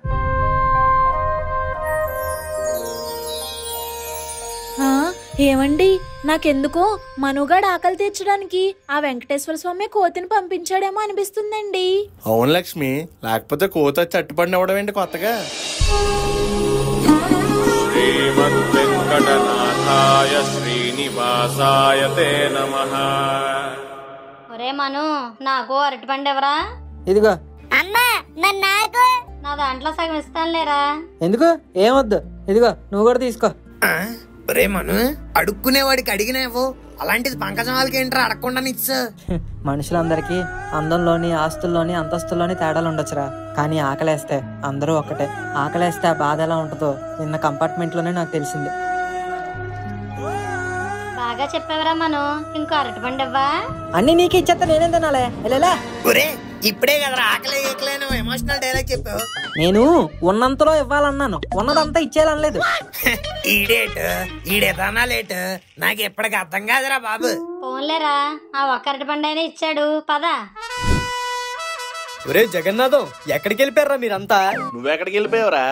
ఏమండి, నాకెందుకో మనుగాడు ఆకలి తీర్చడానికి ఆ వెంకటేశ్వర స్వామి కోతిని పంపించాడేమో అనిపిస్తుందండి. అవును లక్ష్మి, లేకపోతే కోత వచ్చి అట్టుపండి ఇవ్వడం ఏంటి కొత్తగా? శ్రీమద్ వెంకటనాథాయ శ్రీనివాసాయ తే నమః. ఒరే మను, నాకు అరటిపండు ఎవరా? ఇదిగో. అమ్మా నాకు నా దాంట్లో సగం ఇస్తాను లేరా. ఎందుకు? ఏమొద్దు, ఇదిగో నువ్వు కూడా తీసుకో. ఒరే మను, అడుక్కునేవాడికి అడిగినావు, అలాంటిది పంకజం వాళ్ళకి ఏంట్రా అడగకుండా ఇచ్చా? మనుషులందరికీ అందంలోని ఆస్తుల్లోని అంతస్తుల్లోని తేడాలు ఉండొచ్చురా, కానీ ఆకలేస్తే అందరూ ఒక్కటే. ఆకలేస్తే ఆ బాధ ఎలా ఉంటుందో నిన్న కంపార్ట్మెంట్ లోనే నాకు తెలిసింది. బాగా చెప్పావరా మను, ఇంకో అరటిపండు ఇవ్వా? అన్ని నీకు ఇచ్చేస్తా, నేనేం తినాలే? వెళ్ళా. ఒరే ఇప్పుడే కదరా ఆకలి ఏకలేను ఎమోషనల్ డైలాగ్ చెప్పావు. నేను ఉన్నంతలో ఇవ్వాలన్నాను, ఉన్నదంతా ఇచ్చేయాలనలేదు. ఈడేదన్నా లేట్ నాకు ఎప్పటికి అర్థం కాదురా బాబు. పోన్లేరా, ఆ ఒక్క అరటిపండు అయినా ఇచ్చాడు, పదా. ఒరే జగన్నాథం, ఎక్కడికి వెళ్ళిపోయారా మీరంతా? నువ్వెక్కడికి వెళ్ళిపోయావురా?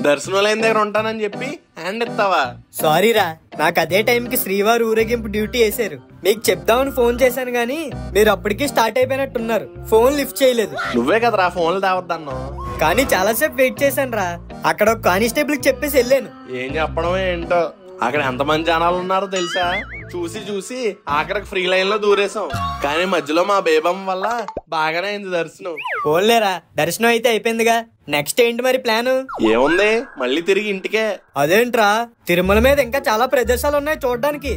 దర్శనం లైన్ దగ్గర ఉంటానని చెప్పి హ్యాండ్ ఇస్తావా? సారీరా, నాకు అదే టైంకి శ్రీవారు ఊరేగింపు డ్యూటీ వేశారు. మీకు చెప్దామని ఫోన్ చేశాను గానీ మీరు అప్పటికి స్టార్ట్ అయిపోయినట్టున్నారు. ఫోన్ లిఫ్ట్ చేయలేదు. నువ్వే కదరా ఫోన్లు తేవద్దన్నా. కానీ చాలాసేపు వెయిట్ చేశాను రా. అక్కడ ఒక కానిస్టేబుల్ కి చెప్పేసి వెళ్ళాను. ఏం చెప్పడం ఏంటో, అక్కడ ఎంతమంది జనాలు ఉన్నారో తెలుసా? చూసి చూసి ఆఖరికి ఫ్రీ లైన్ లో దూరేసాం, కానీ మధ్యలో మా బేబమ్మ వల్ల బాగానే అయింది దర్శనం. పోన్లేరా, దర్శనం అయితే అయిపోయిందిగా. నెక్స్ట్ ఏంటి మరి ప్లాన్? ఏముంది, మళ్ళీ తిరిగి ఇంటికే. అదేంట్రా, తిరుమల మీద ఇంకా చాలా ప్రదేశాలు ఉన్నాయి చూడడానికి.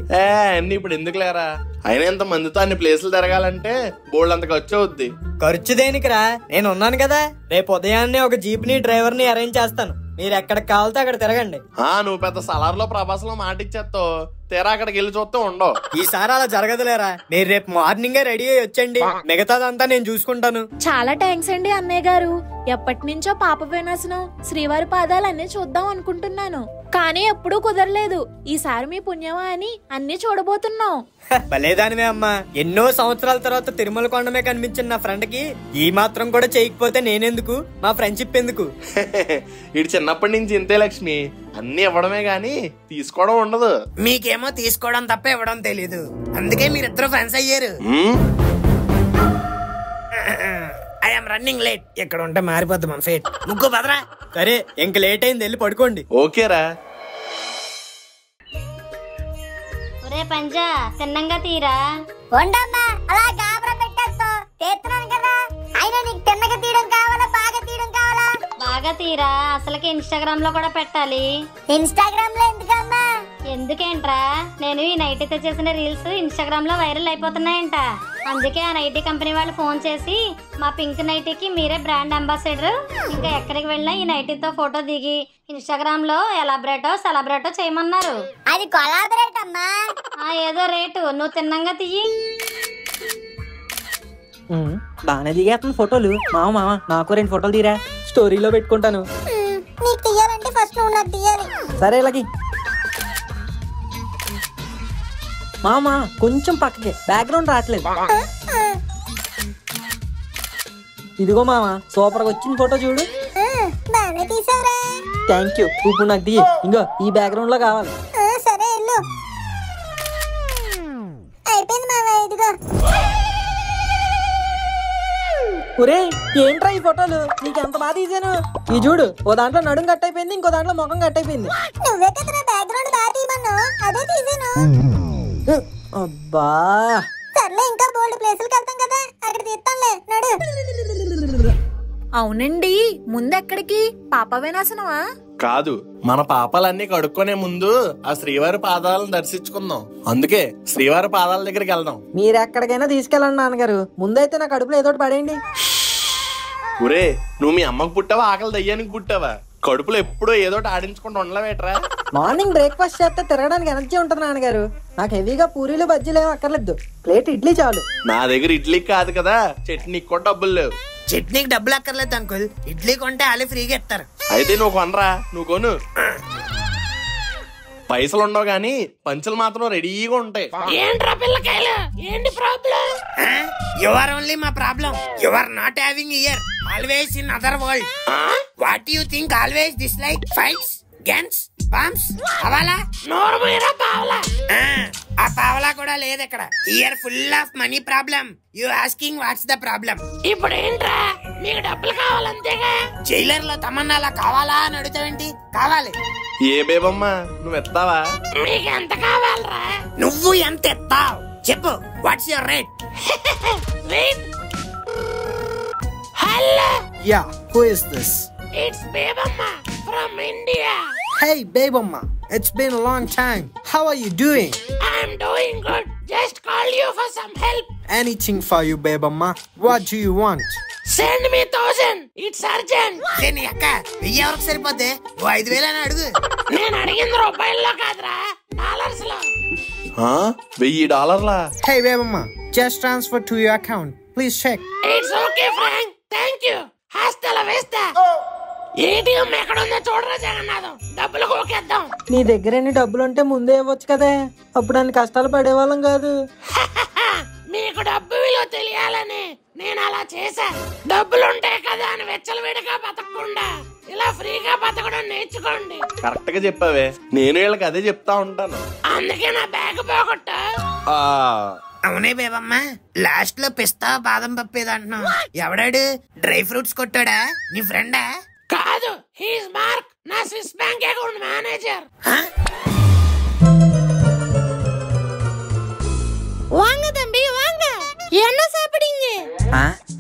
అన్ని ఇప్పుడు ఎందుకు లేరా? అయినా ఇంత మందితో అన్ని ప్లేసులు తిరగాలంటే బోల్డ్ అంత ఖర్చు అవుద్ది. ఖర్చు దేనికిరా, నేను ఉన్నాను కదా. రేపు ఉదయాన్నే ఒక జీప్ ని డ్రైవర్ ని అరేంజ్ చేస్తాను. మీరు ఎక్కడికి కావాలితే అక్కడ తిరగండి. నువ్వు పెద్ద సలార్లో ప్రభాస్లో మాట ఇచ్చేస్తావు, తీరా అక్కడికి వెళ్ళి చూస్తే ఉండవు. ఈసారి అలా జరగదులేరా. మీరు రేపు మార్నింగ్ రెడీ అయ్యి వచ్చండి, మిగతాదంతా నేను చూసుకుంటాను. చాలా థ్యాంక్స్ అండి అన్నయ్య గారు. ఎప్పటి నుంచో పాప వినాశనం శ్రీవారి పాదాలన్నీ చూద్దాం అనుకుంటున్నాను, కానీ ఎప్పుడూ కుదరలేదు. ఈసారి మీ పుణ్యమా అని అన్ని చూడబోతున్నాం. భలేదానివే అమ్మా, ఎన్నో సంవత్సరాల తర్వాత తిరుమల కొండమే కనిపించిన నా ఫ్రెండ్ కి ఈ మాత్రం కూడా చేయకపోతే నేనెందుకు, మా ఫ్రెండ్షిప్ ఎందుకు? ఇటు చిన్నప్పటి నుంచి ఇంతే లక్ష్మి, అన్ని ఇవ్వడమే గాని తీసుకోవడం ఉండదు. మీకేమో తీసుకోవడం తప్ప ఇవ్వడం తెలీదు, అందుకే మీరిద్దరు ఫ్రెండ్స్ అయ్యారు. I'm running late. ఇక్కడ ఉంటే మారిపోద్ది మన ఫేట్. ముగ్గు బదరా. సరే, ఇంక లేట్ అయింది, వెళ్ళి పడుకోండి. ఓకేరా. ఒరే పంజా, తిన్నంగా తీరా. ఉండమ్మా, అలా గాబరా పెట్టేస్తా. చేస్తున్నాను కదా. అయినా నీకు తిన్నగా తీయడం కావాలా, బాగా తీయడం కావాలా? బాగా తీరా, అసలుకి ఇన్స్టాగ్రామ్ లో కూడా పెట్టాలి. ఇన్స్టాగ్రామ్ లో ఎందుకమ్మా? ఎందుకేంట్రా, నేను ఈ నైటీతో చేసిన రీల్స్ ఇన్స్టాగ్రామ్ లో వైరల్ అయిపోతున్నాయంట. అందుకే ఆ నైటీ కంపెనీ వాళ్ళు ఫోన్ చేసి మా పింక్ నైటీకి మీరే బ్రాండ్ అంబాసిడర్, ఇంకా ఎక్కడికి వెళ్ళినా ఈ నైటీతో ఫోటో దిగి ఇన్స్టాగ్రామ్ లో సెలబ్రేటో చేయమన్నారు. అది కొలాబరేట్ అమ్మా. ఏదో రేటు, నువ్వు తిన్నంగా తీయి. బాగానే దిగేస్తున్న ఫోటోలు. మామ నాకు 2 ఫోటోలు తీరా, స్టోరీలో పెట్టుకుంటాను. నీకు తీయాలంటే ఫస్ట్ నువ్వు నాకు తీయాలి. సరే ఇలాగి మామ, కొంచెం పక్కకి, బ్యాక్గ్రౌండ్ రావట్లేదు. ఇదిగో మామ, సూపర్ గా వచ్చిన ఫోటో చూడు. బాగానే తీసారా? Thank you. ఇప్పుడు నాకు దిగి, ఇంకో ఈ బ్యాక్గ్రౌండ్ లో కావాలి. సరే వెళ్ళు. అయిపోయింది మామ, ఇదిగో. ఒరే ఏంట్రా ఈ ఫోటోలు, నీకు ఎంత బాగా తీసాను. ఈ చూడు, ఓ దాంట్లో నడుం కట్ అయిపోయింది, ఇంకో దాంట్లో ముఖం కట్ అయిపోయింది. నువ్వే కదా బ్యాక్గ్రౌండ్ బాగా తీయమన్నావు, అదే తీసాను. అబ్బా సర్లే, ఇంకా బోల్డ్ ప్లేసులకు వెళ్తాం కదా, అక్కడ తీస్తానులే, నడు. అవునండి, ముందెక్కడికి? పాప వినాశనమా? కాదు, మన పాపాలన్నీ కడుక్కునే ముందు ఆ శ్రీవారి పాదాలను దర్శించుకుందాం. అందుకే శ్రీవారి పాదాల దగ్గరికి వెళ్దాం. మీరు ఎక్కడికైనా తీసుకెళ్ళండి నాన్నగారు, ముందైతే నా కడుపులో ఏదో పడేయండి. ఒరే, నువ్వు మీ అమ్మకు పుట్టావా, ఆకలి దయ్యానికి పుట్టావా? కడుపులో ఎప్పుడో ఏదో ఆడించుకుంటూ ఉండలేవేట్రా? మార్నింగ్ బ్రేక్ఫాస్ట్ చేస్తే తిరగడానికి ఎనర్జీ ఉంటుంది నాన్నగారు. నాకు హెవీగా పూరీలు బజ్జీలు ఏమీ అక్కర్లేదు, ప్లేట్ ఇడ్లీ చాలు. నా దగ్గర ఇడ్లీ కాదు కదా, చట్నీకి కూడా డబ్బులు లేవు. చట్నీకి డబ్బులు అక్కర్లేదు అంకుల్, ఇడ్లీ కొంటే వాళ్ళు ఫ్రీగా ఇస్తారు. అయితే నువ్వు కొనరా, నువ్వు కొను. పైసలు ఉండవు గానీ పంచులు మాత్రం రెడీగా ఉంటాయి. ఏంట్రా పిల్లకాయలు, ఏంటి ప్రాబ్లం? యు ఆర్ ఓన్లీ మా problem. You are not having ear, always in other world. What you think always dislike fights, guns, bombs? అవలా నోరు మీరా పావలా? ఆ పావలా కూడా లేదు ఇక్కడ. Here full of money problem. You asking what's the problem? ఇప్పుడు ఏంట్రా, మీకు డబ్బులు కావాలంతేగా? జైలర్ లో తమన్నాలా కావాలా అని అడుగుతావేంటి? కావాలి. ఏ బేబమ్మా, నువ్వు ఎత్తావా? మీకు ఎంత కావాలరా? నువ్వు ఎంత ఎత్తావు చెప్పు. What's your rate? Wait. Hello. Yeah, who is this? It's Babamma from India. Hey, Babamma. It's been a long time. How are you doing? I'm doing good. Just call you for some help. Anything for you, Babamma. What do you want? Send me 1,000. It's urgent. నేను అక్క 1000 ఎవరికి సరిపోతే ఓ 5000 అని అడుగు. నేను అడిగింది రూపాయల్లో కాదురా, డాలర్స్ లో. $1000? Hey, Babamma. Just transfer to your account. Please check. It's okay, Frank. Thank you. Hasta la vista. ATM ఎక్కడ ఉందో చూడరా జగన్నాథం, డబ్బులు కోకేద్దాం. నీ దగ్గర ఎన్ని డబ్బులు ఉంటే ముందే ఇవ్వచ్చు కదే, అప్పుడు అన్ని కష్టాలు పడేవాళ్ళం కాదు. మీకు డబ్బు విలువ తెలియాలని నేను అలా చేశా. డబ్బులుంటాయి కదా అని వెచ్చలవిడిగా బతకకుండా ఇలా ఫ్రీగా బతకడం నేర్చుకోండి. కరెక్ట్ గా చెప్పావే, నేను వీళ్ళకి అదే చెప్తా ఉంటాను. అందుకే నా బ్యాగ్ పోగొట్టా. అవునే బేబమ్మ, లాస్ట్ లో పిస్తా బాదం పప్పేదంటున్నావు. ఎవడాడు? డ్రై ఫ్రూట్స్ కొట్టాడా? నీ ఫ్రెండా? కాదు, హీస్ మార్క్, నా స్విస్ బ్యాంక్ అకౌంట్ మేనేజర్. వాంగ తంబి వాంగ, ఎన్న సాపిడింగ్?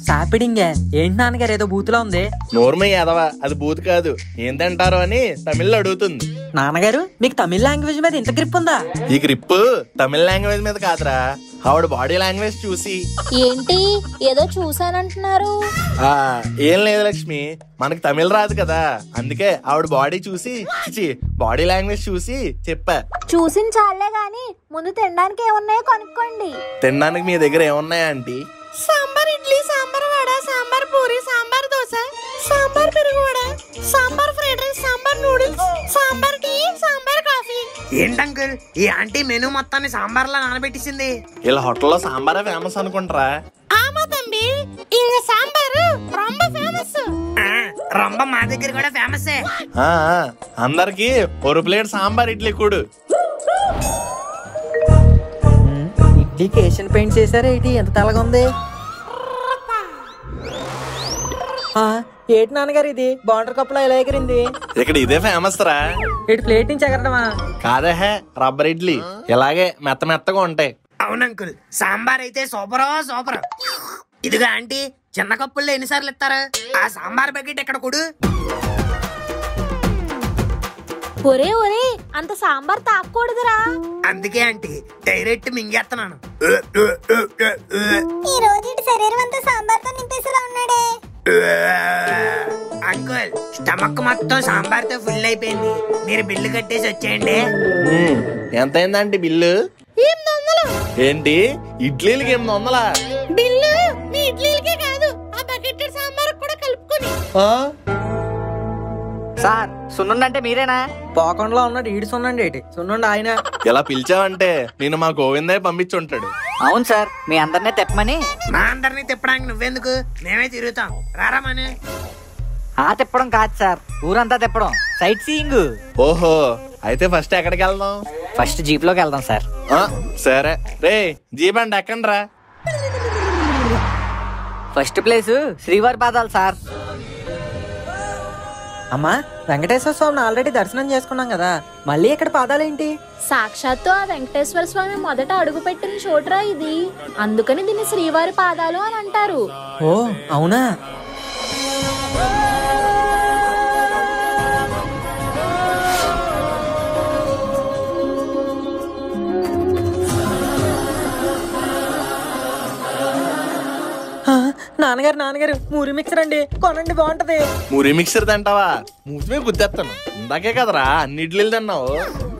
సాపిడింగే ఏంటి నాన్నగారు, ఏదో బూతులా ఉంది. నోర్మయ్య యాదవా, అది బూత్ కాదు, ఏం తింటారో అని తమిళ్లో అడుగుతుంది. నాన్నగారు, మీకు తమిళ లాంగ్వేజ్ మీద ఇంత గ్రిప్ ఉందా? ఈ గ్రిప్ తమిళ లాంగ్వేజ్ మీద కాదురా, ఆవిడ బాడీ లాంగ్వేజ్ చూసి. ఏంటి ఏదో చూసానంటున్నారు? ఏం లేదు లక్ష్మి, మనకు తమిళ రాదు కదా, అందుకే ఆవిడ బాడీ చూసి, బాడీ లాంగ్వేజ్ చూసి చెప్పా. చూసిన చాలే గాని ముందు తినడానికి ఏమున్నాయో కనుక్కోండి. తినడానికి మీ దగ్గర ఏమున్నాయా ఆంటీ? సాంబార్ ఇడ్లీ, సాంబార్ వడ, సాంబార్ పూరి, సాంబార్ దోశ, సాంబార్ పెరుగు vada, sambar fried rice, sambar noodles, sambar tea, sambar coffee. ఏంటంకుల్, ఈ ఆంటీ మెనూ మొత్తాన్ని సాంబార్ లా నానబెట్టింది. ఇలా హోటల్లో సాంబారే ఫేమస్ అనుకుంటారా? ఆమా తంబి, ఇంగ సాంబారు రొంబ ఫేమస్. రొంబ మా దగ్గర కూడా ఫేమసే. అందరికి ఒక ప్లేట్ సాంబార్ ఇడ్లీ కూడు. ఇడ్లీకి ఏషియన్ పెయింట్ చేశారా ఏంటి, ఎంత తెల్లగా ఉంది. ఏటి నాన్నగారు, ఇది బాండర్ కప్పులో ఎలా ఎగిరింది? ఇక్కడ ఇదే ఫేమస్ రా. ఇటు ప్లేట్ నుంచి ఎగరడమా? కాదే, రబ్బర్ ఇడ్లీ ఇలాగే మెత్త మెత్తగా ఉంటాయి. అవునంకుల్, సాంబార్ అయితే సూపర్ సూపర్. ఇదిగా ఆంటీ, చిన్న కప్పుల్లో ఎన్నిసార్లు ఇస్తారు? ఆ సాంబార్ బకెట్ ఎక్కడ కొడు. ఒరే ఒరే, అంత సాంబార్ తాకూడదురా. అందుకే ఆంటీ డైరెక్ట్ మింగేస్తున్నాను. ఈ రోజు ఇటు శరీరం అంతా సాంబార్ తో నింపేసేలా ఉన్నాడే. అంకుల్, స్టమక్ మొత్తం సాంబార్ తో ఫుల్ అయిపోయింది. మీరు బిల్లు కట్టేసి వచ్చేయండి. ఎంత అయిందంటే బిల్లు? 800. ఏంటి, ఇడ్లీలకి 800? బిల్లు మీ ఇడ్లీ సార్ సున్నుండంటే మీరేనా? పోకంలో ఉన్నాడు ఈడు సున్నండి ఏంటి? సున్నుండి ఆయన. ఇలా పిలిచావంటే నేను మా గోవిందయ్య పంపించుంటాడు. అవును సార్, మీ అందరినీ తెప్పమని. మా అందరినీ తిప్పడానికి నువ్వెందుకు? మేమే తిరుగుతాం, రారామని. ఆ తిప్పడం కాదు సార్, ఊరంతా తిప్పడం, సైట్ సీయింగ్. ఓహో, అయితే ఫస్ట్ ఎక్కడికి వెళ్దాం? ఫస్ట్ జీప్ లోకి వెళ్దాం సార్. సరే రే, జీప్ అంటే ఎక్కండి రా. ఫస్ట్ ప్లేస్ శ్రీవారి పాదాలు సార్. అమ్మా, వెంకటేశ్వర స్వామిని ఆల్రెడీ దర్శనం చేసుకున్నాం కదా, మళ్ళీ ఇక్కడ పాదాలేంటి? సాక్షాత్తు ఆ వెంకటేశ్వర స్వామి మొదట అడుగు పెట్టిన చోటురా ఇది, అందుకని దీన్ని శ్రీవారి పాదాలు అని అంటారు. ఓ అవునా? నాన్నగారు మూరి మిక్సర్ అండి, కొనండి, బాగుంటది. మూరి మిక్సర్ తింటావా? మూసిమే గుద్దేస్తాను. ఇందాకే కదరా అన్ని ఇడ్లీలు తిన్నావు.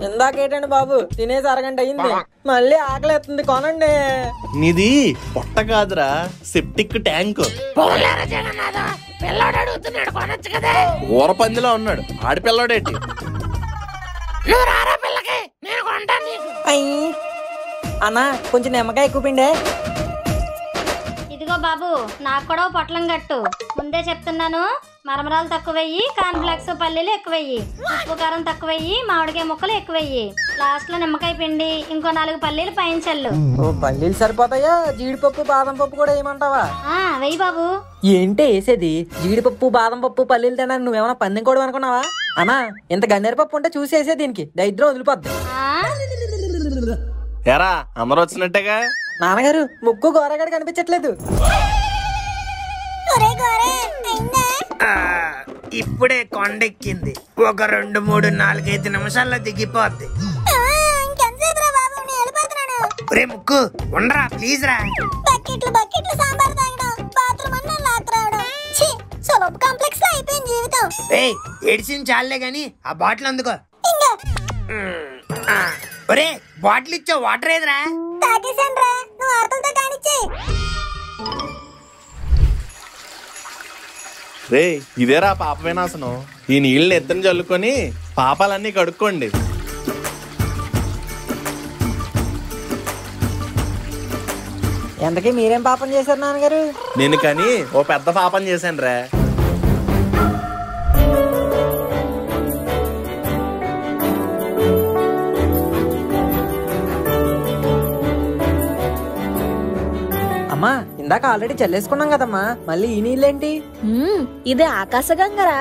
ఇందాకేటండి బాబు, తినేసి అరగంట అయింది, మళ్ళీ ఆకలి ఎత్తుంది, కొనండి. నీది పొట్ట కాదురా, సెప్టిక్ ట్యాంక్. ఊర పందిలో ఉన్నాడు ఆడిపిల్లడేటి. అన్నా కొంచెం నిమ్మకాయ ఎక్కువ పిండే. ఇదిగో బాబు, నాకు కూడా పొట్లం కట్టు. ముందే చెప్తున్నాను, మరమరాలు తక్కువయ్యి, కాన్ఫ్లెక్స్ పల్లీలు ఎక్కువయ్యి, ఉప్పు కారం తక్కువయ్యి, మామిడికాయ ముక్కలు ఎక్కువయ్యి, లాస్ట్ లో నిమ్మకాయ పిండి, ఇంకో 4 పల్లీలు పైన చల్లు. ఓ పల్లీలు సరిపోతాయా? జీడిపప్పు బాదం పప్పు కూడా వేయమంటావా? వెయ్యి బాబు. ఏంటే వేసేది? జీడిపప్పు బాదం పప్పు పల్లీలు తినడానికి నువ్వేమన్నా పందెం కూడా అనుకున్నావా? అన్నా ఇంత గన్నేరు పప్పు ఉంటే చూసి వేసే, దీనికి దరిద్రం వదిలిపోద్ది. ఎరా అందరూ వచ్చినట్టేగా? నాన్నగారు ముక్కు గోరగాడు కనిపించట్లేదు. ఇప్పుడే కొండెక్కింది, ఒక 2, 3, 4, 5 నిమిషాల్లో దిగిపోద్ది. ఒరే ముక్కు ఉండరా ప్లీజ్ రా. బకెట్లు సాంబార్ తాగడం, బాత్రూమ్ అన్న లాక్ రావడం, ఛీ సోప్ కాంప్లెక్స్ లో అయిపోయింది జీవితం. ఏయ్ ఏడిసిన చాలే గాని ఆ బాటిల్ అందుకో. ఒరే బాటిల్ ఇచ్చా, వాటర్ ఏదిరా? తాగేసాను రా, నువ్వు ఆటలతో కానిచ్చే. రే ఇదేరా పాప వినాశనం. ఈ నీళ్ళని ఎత్తుని చల్లుకొని పాపాలన్నీ కడుక్కోండి. ఎంతకీ మీరేం పాపం చేశారు నాన్నగారు? నేను కానీ ఓ పెద్ద పాపం చేశాను రా. అమ్మా ఇందాక ఆల్రెడీ చల్లేసుకున్నాం కదమ్మా, మళ్ళీ ఈ నీళ్ళేంటి? ఇది ఆకాశగంగరా.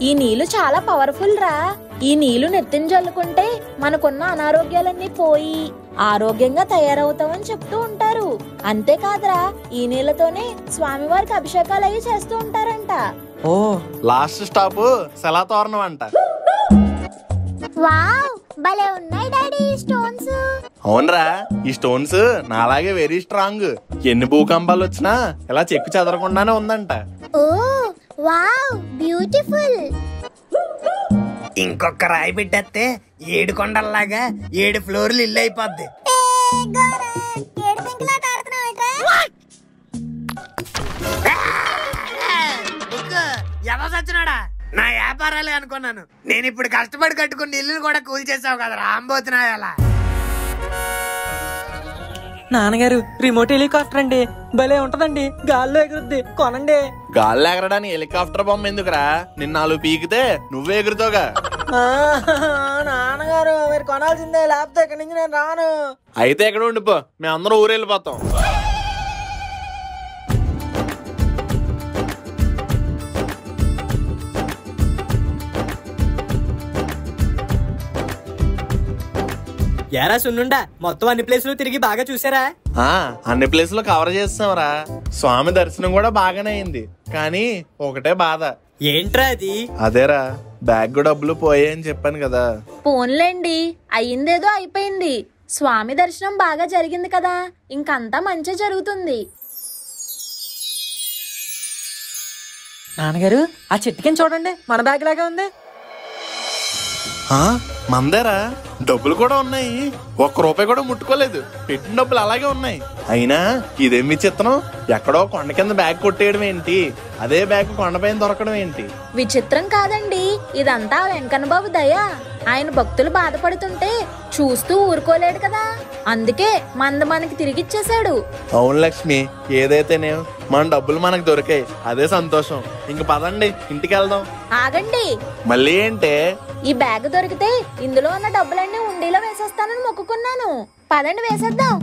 ఈ నీళ్లు చాలా పవర్ఫుల్ రా. ఈ నీళ్లు నెత్తిన జల్లుకుంటే మనకున్న అనారోగ్యాలన్నీ పోయి ఆరోగ్యంగా తయారవుతామని చెప్తూ ఉంటారు. అంతేకాదురా, ఈ నీళ్లతోనే స్వామివారికి అభిషేకాలు అవి చేస్తూ ఉంటారంట. ఓ లాస్ట్ స్టాప్ సెలాతోరణం అంట. వావ్, భలే ఉన్నాయి డాడీ ఈ స్టోన్స్. అవునరా, ఈ స్టోన్స్ నాలాగే వెరీ స్ట్రాంగ్. ఎన్ని భూకంపాలు వచ్చినా ఇలా చెక్కు చెదరకుండానే ఉందంట. ఓ వావ్, బ్యూటిఫుల్. ఇంకొక రాయి పెట్టేస్తే 7 కొండల్లాగా 7 ఫ్లోర్లు ఇల్లు అయిపోద్ది. ఎవరు చచ్చినాడా? నా వ్యాపారాలే అనుకున్నాను. నేను ఇప్పుడు కష్టపడి కట్టుకున్న ఇల్లు కూడా కూల్చేసావు కదా రాంబోతున్నా. ఎలా నాన్నగారు రిమోట్ హెలికాప్టర్ అండి, భలే ఉంటదండి, గాల్లో ఎగురుద్ది, కొనండి. గాల్లో ఎగరడానికి హెలికాప్టర్ బొమ్మ ఎందుకురా? నిన్న 4 పీకితే నువ్వే ఎగురుతావుగా. నాన్నగారు మీరు కొనాల్సిందే, లేకపోతే ఇక్కడి నుంచి నేను రాను. అయితే ఎక్కడ ఉండిపో, మేమందరం ఊరెళ్ళిపోతాం. ఏరా సున్నుండా, మొత్తం అన్ని ప్లేసులు తిరిగి బాగా చూసారా? అన్ని ప్లేసులు కవర్ చేస్తాంరా. స్వామి దర్శనం కూడా బాగానే అయింది, కానీ ఒకటే బాధ. ఏంట్రా అది? అదేరా, బ్యాగ్ డబ్బులు పోయాయని చెప్పాను కదా. పోన్లేండి, అయ్యిందేదో అయిపోయింది. స్వామి దర్శనం బాగా జరిగింది కదా, ఇంకంతా మంచి జరుగుతుంది. నాన్నగారు ఆ చెట్టుకిని చూడండి, మన బ్యాగ్ లాగా ఉంది. మందేరా డబ్బులు కూడా ఉన్నాయి, ఒక్క రూపాయి కూడా ముట్టుకోలేదు, పెట్టిన డబ్బులు అలాగే ఉన్నాయి. అయినా ఇదేమి చిత్రం, ఎక్కడో కొండ కింద బ్యాగ్ కొట్టేయడం ఏంటి, అదే బ్యాగ్ కొండపైన దొరకడం ఏంటి? విచిత్రం కాదండి, ఇదంతా వెంకన్న బాబు దయ. ఆయన భక్తులు బాధపడుతుంటే చూస్తూ ఊరుకోలేడు కదా, అందుకే మనకి తిరిగిచ్చేశాడు. అవును లక్ష్మి, ఏదైతేనే మన డబ్బులు మనకు దొరికాయి, అదే సంతోషం. ఇంక పదండి ఇంటికి వెళ్దాం. ఆగండి, మళ్ళీ ఏంటే? ఈ బ్యాగ్ దొరికితే ఇందులో ఉన్న డబ్బులన్నీ ఉండీలో వేసేస్తానని మొక్కుకున్నాను. పదండి వేసేద్దాం.